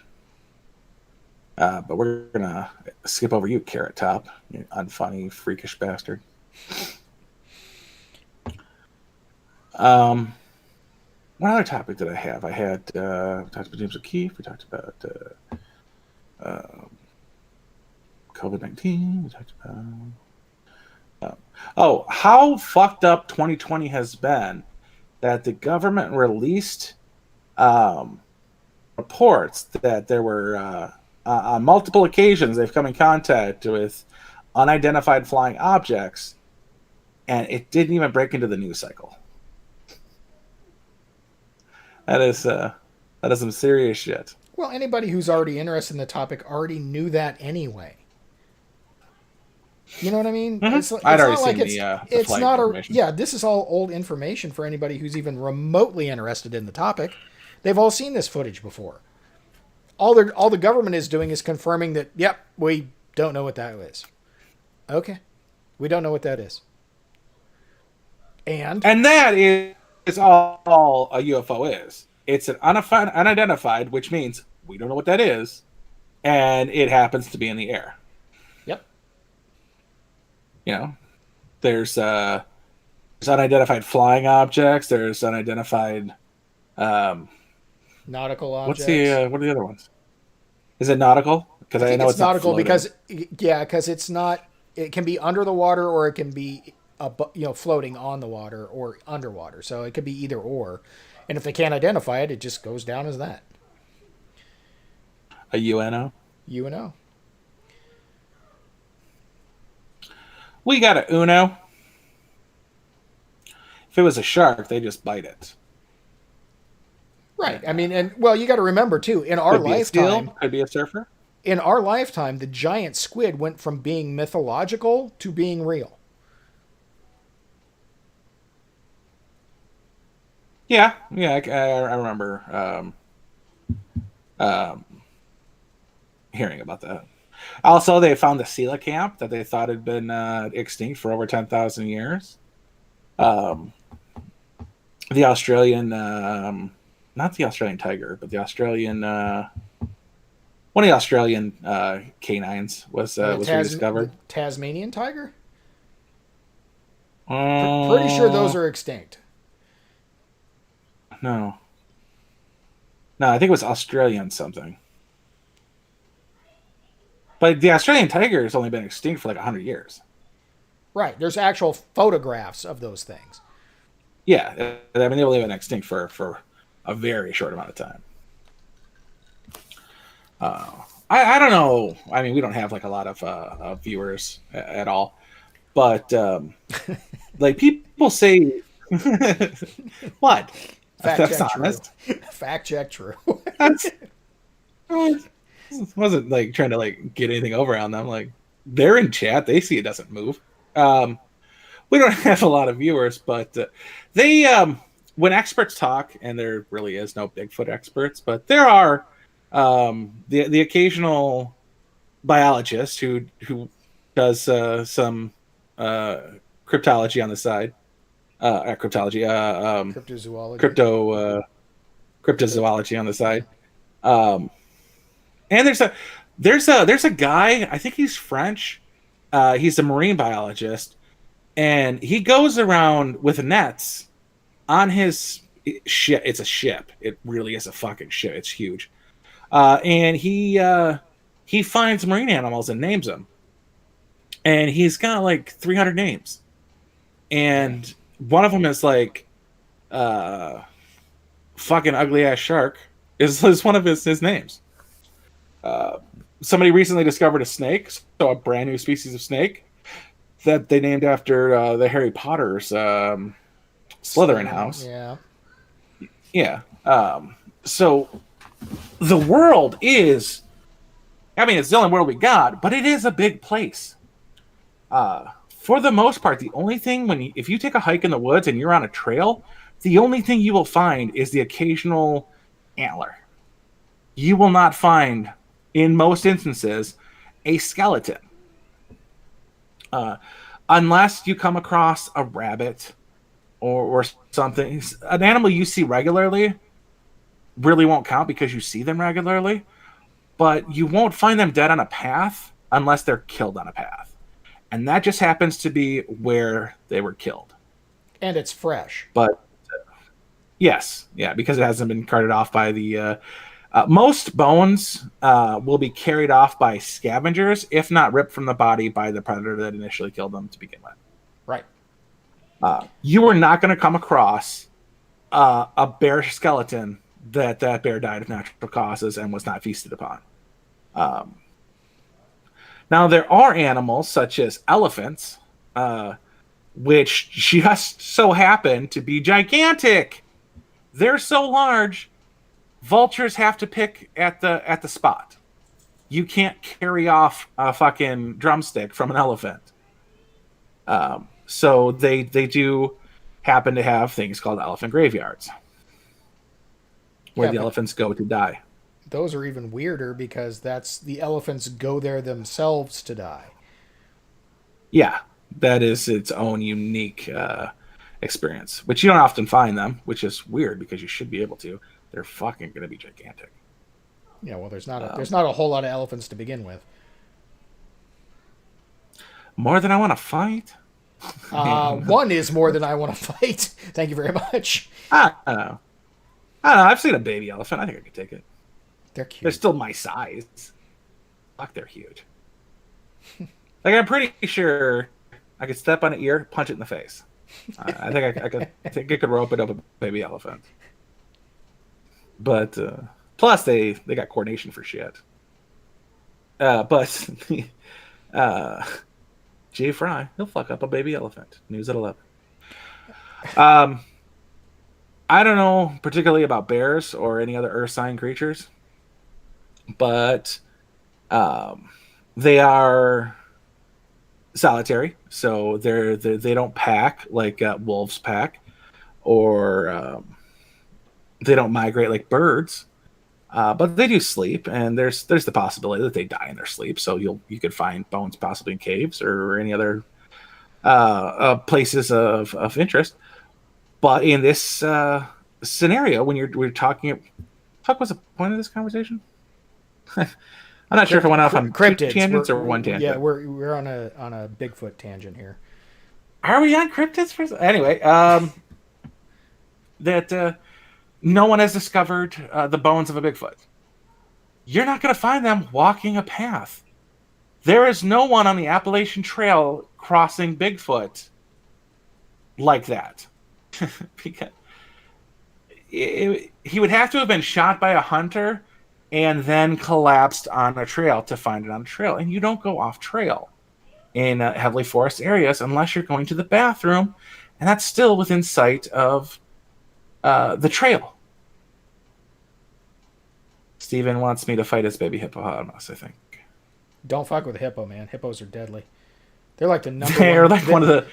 But we're gonna skip over you, Carrot Top, you unfunny, freakish bastard. What other topic did I have? I had we talked about James O'Keefe. We talked about COVID-19. We talked about how fucked up 2020 has been that the government released reports that there were on multiple occasions they've come in contact with unidentified flying objects, and it didn't even break into the news cycle. That is some serious shit. Well, anybody who's already interested in the topic already knew that anyway. You know what I mean? Mm-hmm. I'd already seen the flight information. This is all old information for anybody who's even remotely interested in the topic. They've all seen this footage before. All the government is doing is confirming that, yep, we don't know what that is. Okay. We don't know what that is. And that is all a UFO is. It's an unidentified, which means we don't know what that is, and it happens to be in the air. Yep. You know, there's unidentified flying objects. There's unidentified nautical objects. What are the other ones? Is it nautical? Because I know it's nautical not because it's not. It can be under the water or it can be floating on the water or underwater. So it could be either or. And if they can't identify it, it just goes down as that. A UNO? UNO. We got a Uno. If it was a shark, they just bite it. Right. I mean, you got to remember too, in our lifetime, could be a surfer. In our lifetime, the giant squid went from being mythological to being real. Yeah, I remember hearing about that. Also, they found the coelacanth that they thought had been extinct for over 10,000 years. The Australian, not the Australian tiger, but the Australian, one of the Australian canines was rediscovered. The Tasmanian tiger? Pretty sure those are extinct. No, I think it was Australian something. But the Australian tiger has only been extinct for like 100 years. Right. There's actual photographs of those things. Yeah. I mean, they've only been extinct for a very short amount of time. I don't know. I mean, we don't have like a lot of viewers at all. But like people say... What? That's honest. Fact check true. I wasn't like trying to like get anything over on them. Like they're in chat, they see it doesn't move. We don't have a lot of viewers, but they when experts talk, and there really is no Bigfoot experts, but there are the occasional biologist who does some cryptology on the side, cryptology, Cryptozoology. cryptozoology on the side. Um, and there's a guy, I think he's French. He's a marine biologist, and he goes around with nets on his ship. It's a ship. It really is a fucking ship. It's huge. And he finds marine animals and names them. And he's got like 300 names. And one of them is like fucking ugly ass shark is one of his names. Somebody recently discovered a snake, so a brand new species of snake that they named after the Harry Potter's Slytherin house. Yeah. Yeah. So the world is, I mean, it's the only world we got, but it is a big place. For the most part, the only thing if you take a hike in the woods and you're on a trail, the only thing you will find is the occasional antler. You will not find, in most instances, a skeleton. Unless you come across a rabbit or something. An animal you see regularly really won't count because you see them regularly, but you won't find them dead on a path unless they're killed on a path. And that just happens to be where they were killed. And it's fresh. But yes, yeah, because it hasn't been carted off by the... most bones will be carried off by scavengers, if not ripped from the body by the predator that initially killed them to begin with. Right. You are not going to come across a bear skeleton that bear died of natural causes and was not feasted upon. Now, there are animals such as elephants, which just so happen to be gigantic. They're so large, vultures have to pick at the spot. You can't carry off a fucking drumstick from an elephant. So they do happen to have things called elephant graveyards, where the elephants go to die. Those are even weirder because the elephants go there themselves to die. Yeah, that is its own unique experience, which you don't often find them, which is weird because you should be able to. They're fucking going to be gigantic. Yeah, well, there's not a whole lot of elephants to begin with. More than I want to fight? One is more than I want to fight. Thank you very much. I don't know. I've seen a baby elephant. I think I could take it. They're cute. They're still my size. Fuck, they're huge. Like, I'm pretty sure I could step on an ear, punch it in the face. I think I could rope it up a baby elephant. But plus they got coordination for shit. But Jay Fry, he'll fuck up a baby elephant. News at 11. I don't know particularly about bears or any other earth sign creatures, but they are solitary, so they don't pack like wolves pack, or they don't migrate like birds, but they do sleep, and there's the possibility that they die in their sleep. So you could find bones possibly in caves or any other places of interest. But in this scenario, when we're talking, fuck, what's the point of this conversation? I'm not sure if I went off on cryptids. Two tangents or one tangent. Yeah, we're on a Bigfoot tangent here. Are we on cryptids first? Anyway, that no one has discovered the bones of a Bigfoot. You're not going to find them walking a path. There is no one on the Appalachian Trail crossing Bigfoot like that. Because he would have to have been shot by a hunter and then collapsed on a trail to find it on a trail. And you don't go off trail in heavily forested areas unless you're going to the bathroom, and that's still within sight of the trail. Steven wants me to fight his baby hippopotamus, I think. Don't fuck with a hippo, man. Hippos are deadly. They're like the number They're one. like one of the...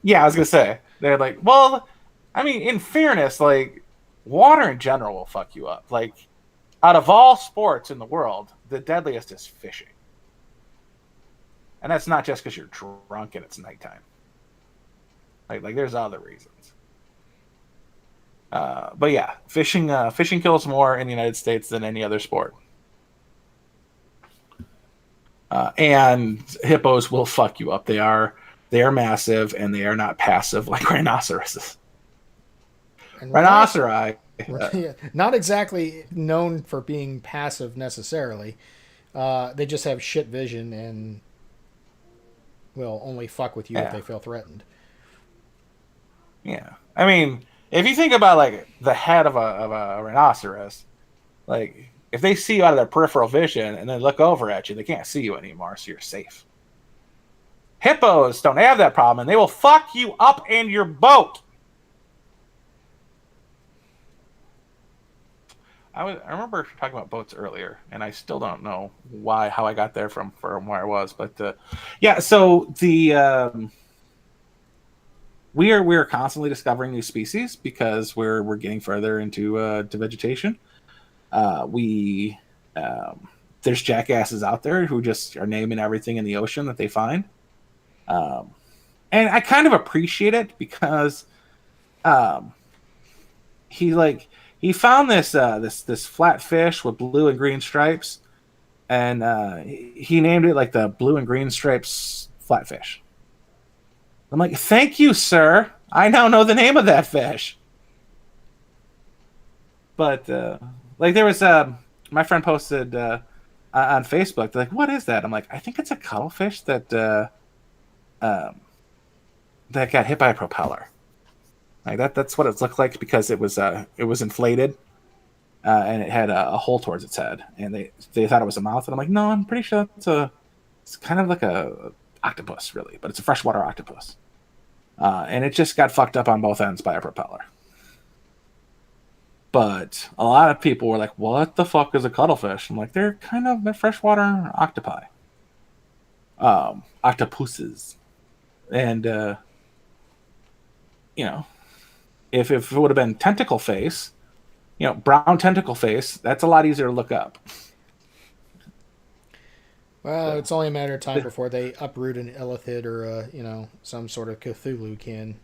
Yeah, I was going to say. They're like, well, I mean, in fairness, like water in general will fuck you up. Like out of all sports in the world, the deadliest is fishing, and that's not just because you're drunk and it's nighttime. Like there's other reasons. But yeah, fishing kills more in the United States than any other sport. And hippos will fuck you up. They are massive and they are not passive like rhinoceroses. And Rhinoceri. Not exactly known for being passive necessarily. They just have shit vision and will only fuck with you if they feel threatened. Yeah, I mean, if you think about like the head of a rhinoceros, like if they see you out of their peripheral vision and then look over at you, they can't see you anymore, so you're safe. Hippos don't have that problem, and they will fuck you up in your boat. I remember talking about boats earlier, and I still don't know how I got there from where I was, but yeah. So we are constantly discovering new species because we're getting further into to vegetation. There's jackasses out there who just are naming everything in the ocean that they find, and I kind of appreciate it because he found this flat fish with blue and green stripes, and he named it like the blue and green stripes flatfish. I'm like, thank you, sir. I now know the name of that fish. But like there was my friend posted on Facebook. They're like, what is that? I'm like, I think it's a cuttlefish that got hit by a propeller. Like that's what it looked like because it was inflated and it had a hole towards its head, and they thought it was a mouth. And I'm like, no, I'm pretty sure it's kind of like a octopus, really, but it's a freshwater octopus. And it just got fucked up on both ends by a propeller. But a lot of people were like, what the fuck is a cuttlefish? I'm like, they're kind of freshwater octopi. Octopuses. And, if it would have been tentacle face, brown tentacle face, that's a lot easier to look up. Well, it's only a matter of time before they uproot an illithid or, some sort of Cthulhu kin.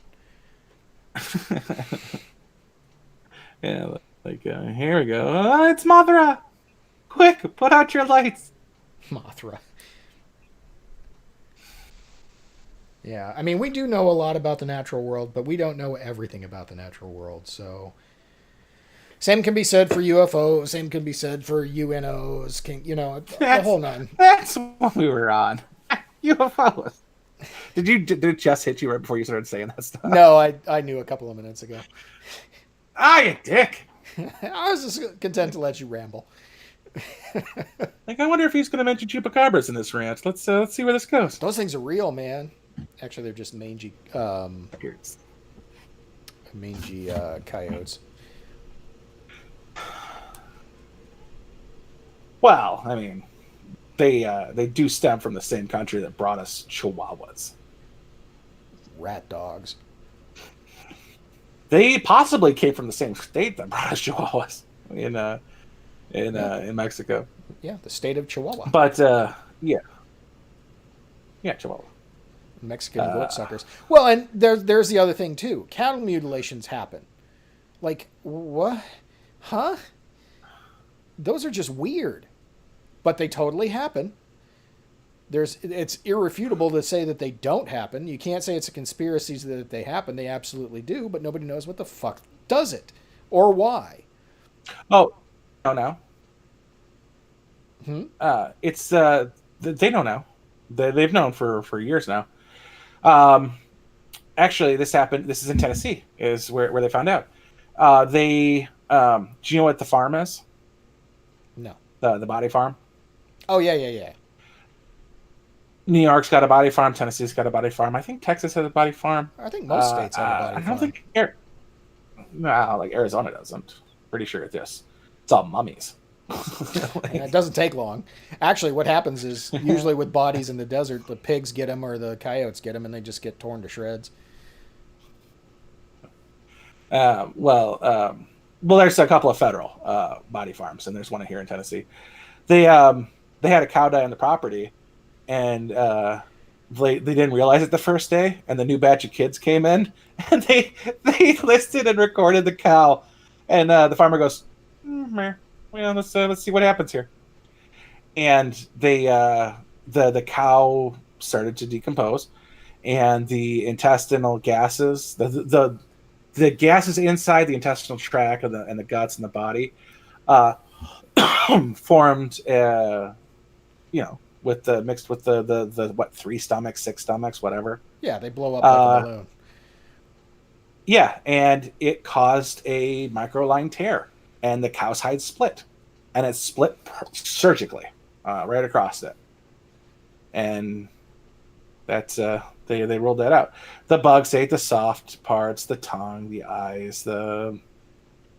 Yeah, like, here we go. Oh, it's Mothra! Quick, put out your lights! Mothra. Yeah, I mean, we do know a lot about the natural world, but we don't know everything about the natural world, so... Same can be said for UFOs, same can be said for UNOs, the whole nine. That's what we were on. UFOs. Did it just hit you right before you started saying that stuff? No, I knew a couple of minutes ago. You dick! I was just content to let you ramble. Like, I wonder if he's going to mention chupacabras in this rant. Let's see where this goes. Those things are real, man. Actually, they're just mangy coyotes. Well, I mean, they do stem from the same country that brought us chihuahuas. Rat dogs. They possibly came from the same state that brought us chihuahuas in Mexico. Yeah, the state of Chihuahua. But yeah, Chihuahua. Mexican goat suckers. Well, and there's the other thing too. Cattle mutilations happen. Like what? Huh? Those are just weird, but they totally happen. It's irrefutable to say that they don't happen. You can't say it's a conspiracy that they happen. They absolutely do, but nobody knows what the fuck does it or why. Oh, no. It's they don't know. They've known for years now. Actually, this happened. This is in Tennessee, is where they found out. Do you know what the farm is? No. The body farm. Oh yeah. New York's got a body farm. Tennessee's got a body farm. I think Texas has a body farm. I think most states have a body farm. I don't think like Arizona doesn't. Pretty sure it's all mummies. It doesn't take long. Actually, what happens is usually with bodies in the desert, the pigs get them or the coyotes get them, and they just get torn to shreds. Well, there's a couple of federal body farms, and there's one here in Tennessee. They had a cow die on the property, and they didn't realize it the first day, and the new batch of kids came in, and they listed and recorded the cow, and the farmer goes, meh. Well, let's see what happens here, and the cow started to decompose, and the intestinal gases, the gases inside the intestinal tract and the guts and the body uh, formed, with the mixed with the what, 3 stomachs, 6 stomachs, whatever. Yeah, they blow up like a balloon. Yeah, and it caused a microline tear, and the cow's hide split, and it split surgically right across it, and that's they ruled that out. The bugs ate the soft parts, the tongue, the eyes, the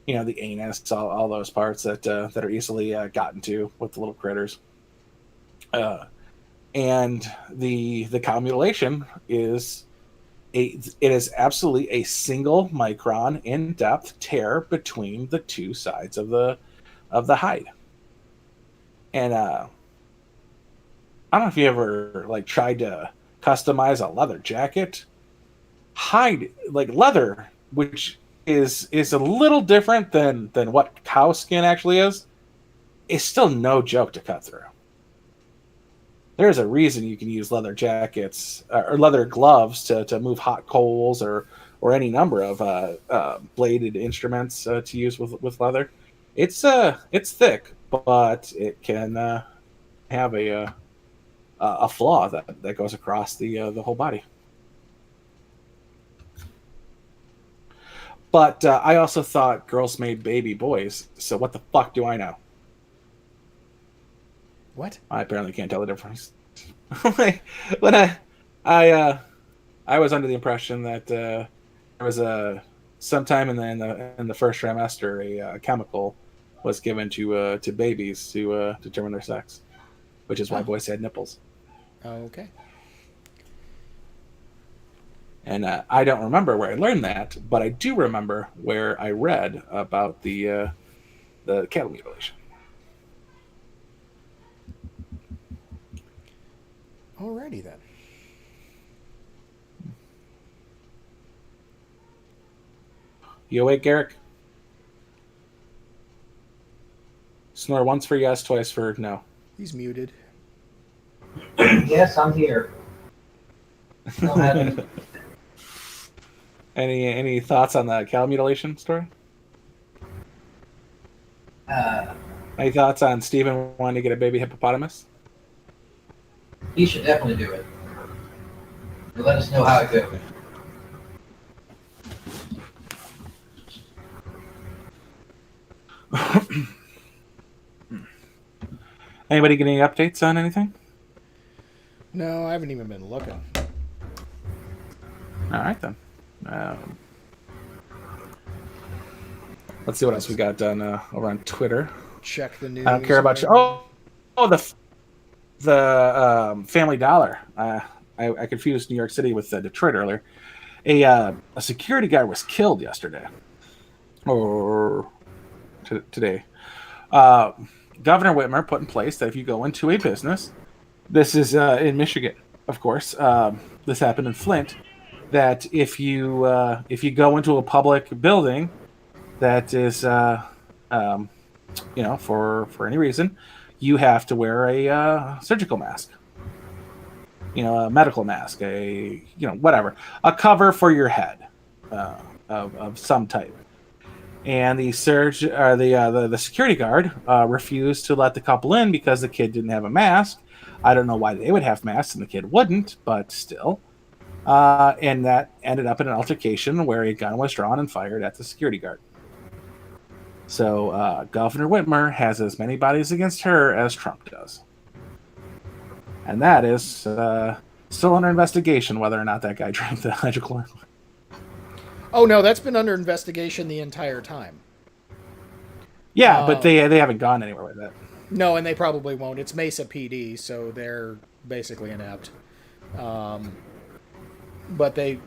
anus, all those parts that are easily gotten to with the little critters. And the cow mutilation is it is absolutely a single micron in depth tear between the two sides of the hide. And I don't know if you ever tried to customize a leather jacket. Hide, like leather, which is a little different than what cow skin actually is still no joke to cut through. There's a reason you can use leather jackets or leather gloves to move hot coals or any number of bladed instruments to use with leather. It's thick, but it can have a flaw that goes across the whole body. But I also thought girls made baby boys, so what the fuck do I know? What? I apparently can't tell the difference. When I was under the impression that there was sometime in the first trimester a chemical was given to babies to determine their sex, which is why boys had nipples. Okay. And I don't remember where I learned that, but I do remember where I read about the cattle mutilation. Alrighty then. You awake, Garrick? Snore once for yes, twice for no. He's muted. Yes, I'm here. No, Any thoughts on the cow mutilation story? Any thoughts on Stephen wanting to get a baby hippopotamus? he should definitely do it. But let us know how it goes. Anybody get any updates on anything? No, I haven't even been looking. All right then. Let's see what else we got done over on Twitter. Check the news. I don't care about you. Oh, the Family Dollar. I confused New York City with Detroit earlier. A security guard was killed yesterday, or today. Governor Whitmer put in place that if you go into a business, this is in Michigan, of course. This happened in Flint. That if you go into a public building that is, for any reason, you have to wear a surgical mask, a medical mask, whatever, a cover for your head of some type. And the security guard refused to let the couple in because the kid didn't have a mask. I don't know why they would have masks and the kid wouldn't, but still. And that ended up in an altercation where a gun was drawn and fired at the security guard. So Governor Whitmer has as many bodies against her as Trump does. And that is still under investigation whether or not that guy drank the hydrochloric. Oh, no, that's been under investigation the entire time. Yeah, but they haven't gone anywhere with that. No, and they probably won't. It's Mesa PD, so they're basically inept. But they...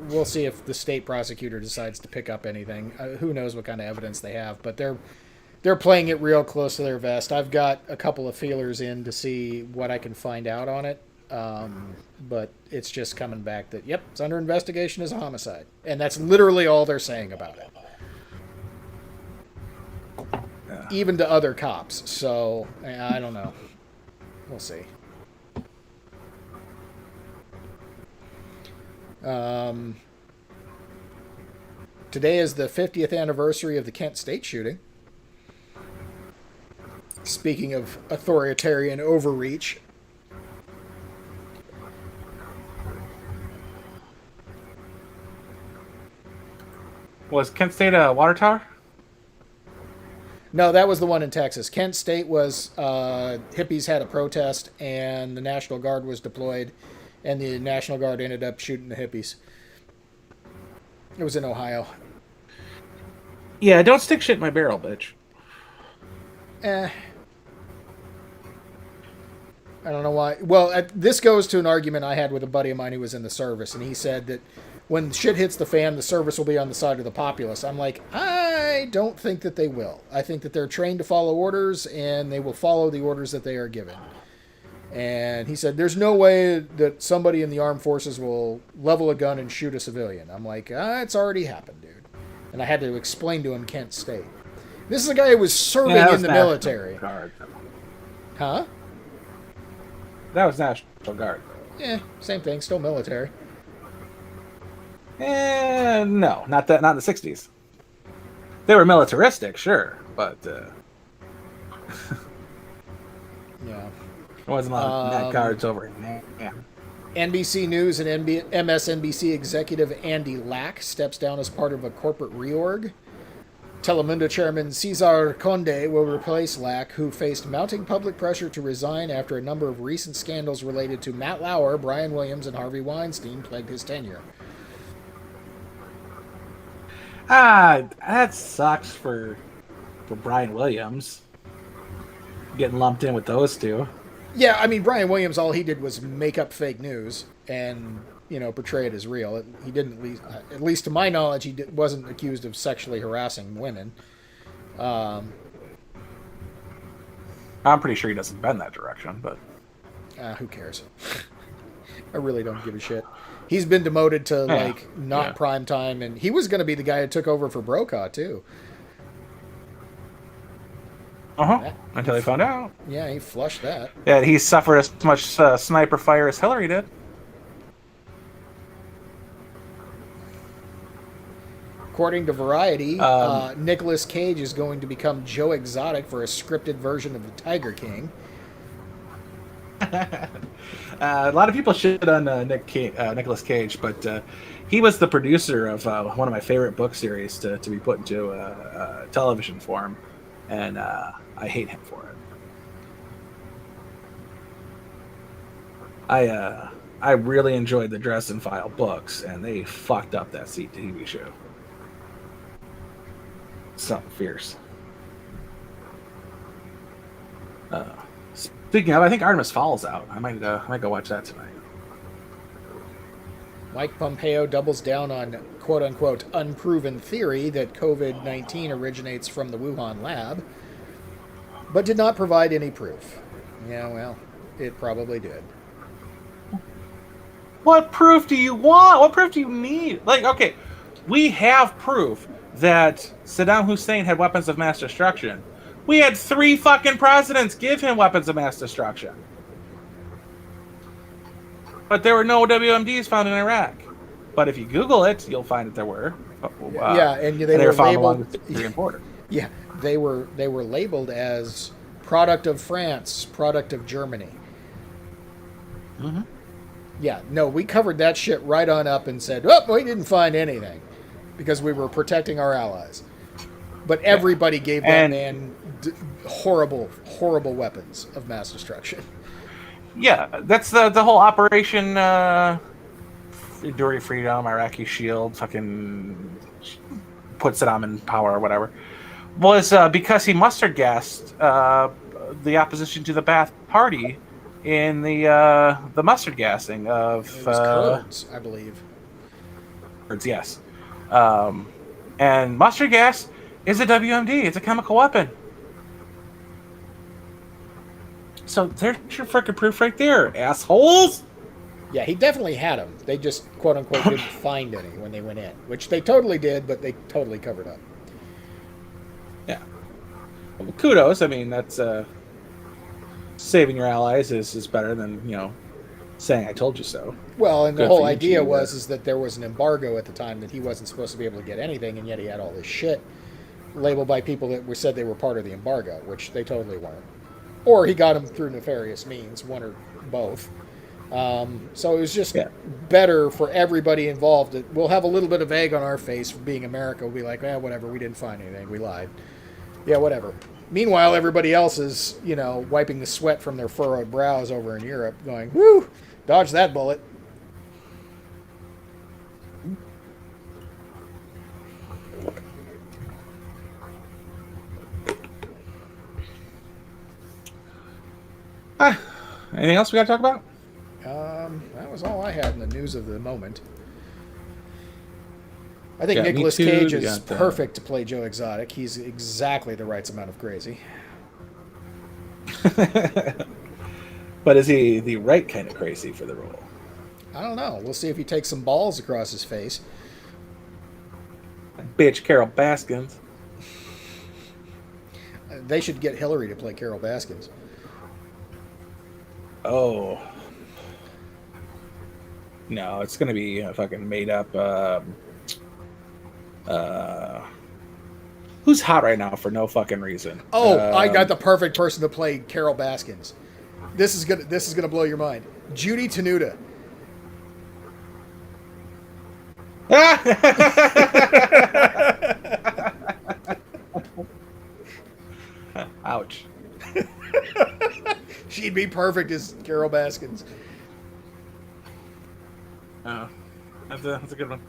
we'll see if the state prosecutor decides to pick up anything. Who knows what kind of evidence they have, but they're playing it real close to their vest. I've got a couple of feelers in to see what I can find out on it, but it's just coming back that, yep, it's under investigation as a homicide. And that's literally all they're saying about it. Yeah. Even to other cops. So, I don't know. We'll see. Today is the 50th anniversary of the Kent State shooting. Speaking of authoritarian overreach. Was Kent State a water tower? No, that was the one in Texas. Kent State was hippies had a protest, and the National Guard was deployed, and the National Guard ended up shooting the hippies. It was in Ohio. Yeah, don't stick shit in my barrel, bitch. I don't know why. Well, this goes to an argument I had with a buddy of mine who was in the service, and he said that when shit hits the fan, the service will be on the side of the populace. I'm like, I don't think that they will. I think that they're trained to follow orders, and they will follow the orders that they are given. And he said, there's no way that somebody in the armed forces will level a gun and shoot a civilian. I'm like, it's already happened, dude. And I had to explain to him Kent State. This is a guy who was serving in the military. Guard. Huh? That was National Guard. Yeah, same thing. Still military. No, not in the 60s. They were militaristic, sure, but Yeah. there wasn't a lot of net guards over in there. Yeah. NBC News and MSNBC executive Andy Lack steps down as part of a corporate reorg. Telemundo chairman Cesar Conde will replace Lack, who faced mounting public pressure to resign after a number of recent scandals related to Matt Lauer, Brian Williams, and Harvey Weinstein plagued his tenure. That sucks for Brian Williams. Getting lumped in with those two. Yeah, I mean, Brian Williams, all he did was make up fake news and, portray it as real. He didn't, at least to my knowledge, wasn't accused of sexually harassing women. I'm pretty sure he doesn't bend that direction, but... Who cares? I really don't give a shit. He's been demoted to, not prime time, and he was going to be the guy who took over for Brokaw, too. Until he found out. Yeah, he flushed that. Yeah, he suffered as much sniper fire as Hillary did. According to Variety, Nicolas Cage is going to become Joe Exotic for a scripted version of the Tiger King. A lot of people shit on Nicolas Cage, but he was the producer of one of my favorite book series to be put into television form, and I hate him for it. I really enjoyed the Dresden File books, and they fucked up that TV show. Something fierce. Speaking of, I think Artemis Fowl's out. I might go watch that tonight. Mike Pompeo doubles down on quote-unquote unproven theory that Covid-19 originates from the Wuhan lab, but did not provide any proof. Yeah, well, it probably did. What proof do you want? What proof do you need? Okay, we have proof that Saddam Hussein had weapons of mass destruction. We had 3 fucking presidents give him weapons of mass destruction. But there were no WMDs found in Iraq. But if you Google it, you'll find that there were. And they were found labeled along the Syrian border. Yeah, they were labeled as product of France, product of Germany. Mm-hmm. Yeah, no, we covered that shit right on up and said, oh, we didn't find anything because we were protecting our allies. But everybody gave that man horrible, horrible weapons of mass destruction. Yeah, that's the whole Operation Enduring Freedom, Iraqi Shield, fucking put Saddam in power or whatever, was because he mustard gassed the opposition to the Ba'ath Party in the mustard gassing of It was Kurds, I believe. words, yes. And mustard gas is a WMD. It's a chemical weapon. So there's your freaking proof right there, assholes. Yeah, he definitely had them. They just, quote unquote, didn't find any when they went in, which they totally did, but they totally covered up. Yeah. Well, kudos. I mean, that's saving your allies is better than, saying I told you so. Well, and the Good whole for you, idea G. was that there was an embargo at the time that he wasn't supposed to be able to get anything, and yet he had all this shit labeled by people that were said they were part of the embargo, which they totally weren't. Or he got them through nefarious means, one or both. So it was just better for everybody involved. We'll have a little bit of egg on our face for being America. We'll be like, whatever, we didn't find anything, we lied. Yeah, whatever. Meanwhile, everybody else is, wiping the sweat from their furrowed brows over in Europe, going, woo, dodge that bullet. Anything else we got to talk about? That was all I had in the news of the moment. I think Yeah, me Nicolas too. Cage We is got, perfect to play Joe Exotic. He's exactly the right amount of crazy. But is he the right kind of crazy for the role? I don't know. We'll see if he takes some balls across his face. Bitch, Carol Baskins. They should get Hillary to play Carol Baskins. Oh. No, it's going to be a fucking made up. Who's hot right now for no fucking reason? Oh, I got the perfect person to play Carol Baskins. This is gonna blow your mind. Judy Tenuta. Ouch. She'd be perfect as Carol Baskins. Oh, that's a good one.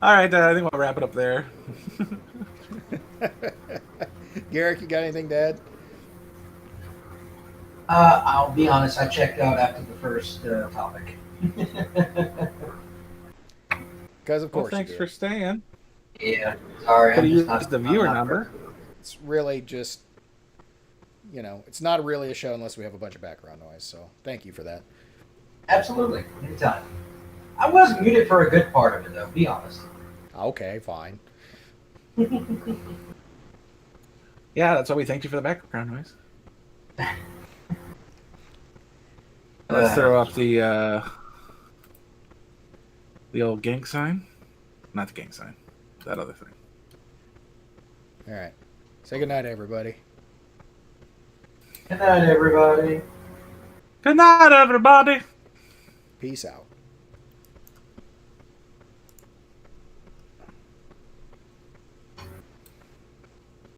All right, I think we'll wrap it up there. Garrick, you got anything to add? I'll be honest, I checked out after the first topic. Because of course. Well, thanks for staying. Yeah, sorry. Could I'm you just use the viewer number? It's really just, it's not really a show unless we have a bunch of background noise. So thank you for that. Absolutely, anytime. I was muted for a good part of it, though. Be honest. Okay, fine. Yeah, that's why we thanked you for the background noise. Let's throw up the old gang sign. Not the gang sign. That other thing. All right. Say goodnight, everybody. Good night, everybody. Good night, everybody. Peace out.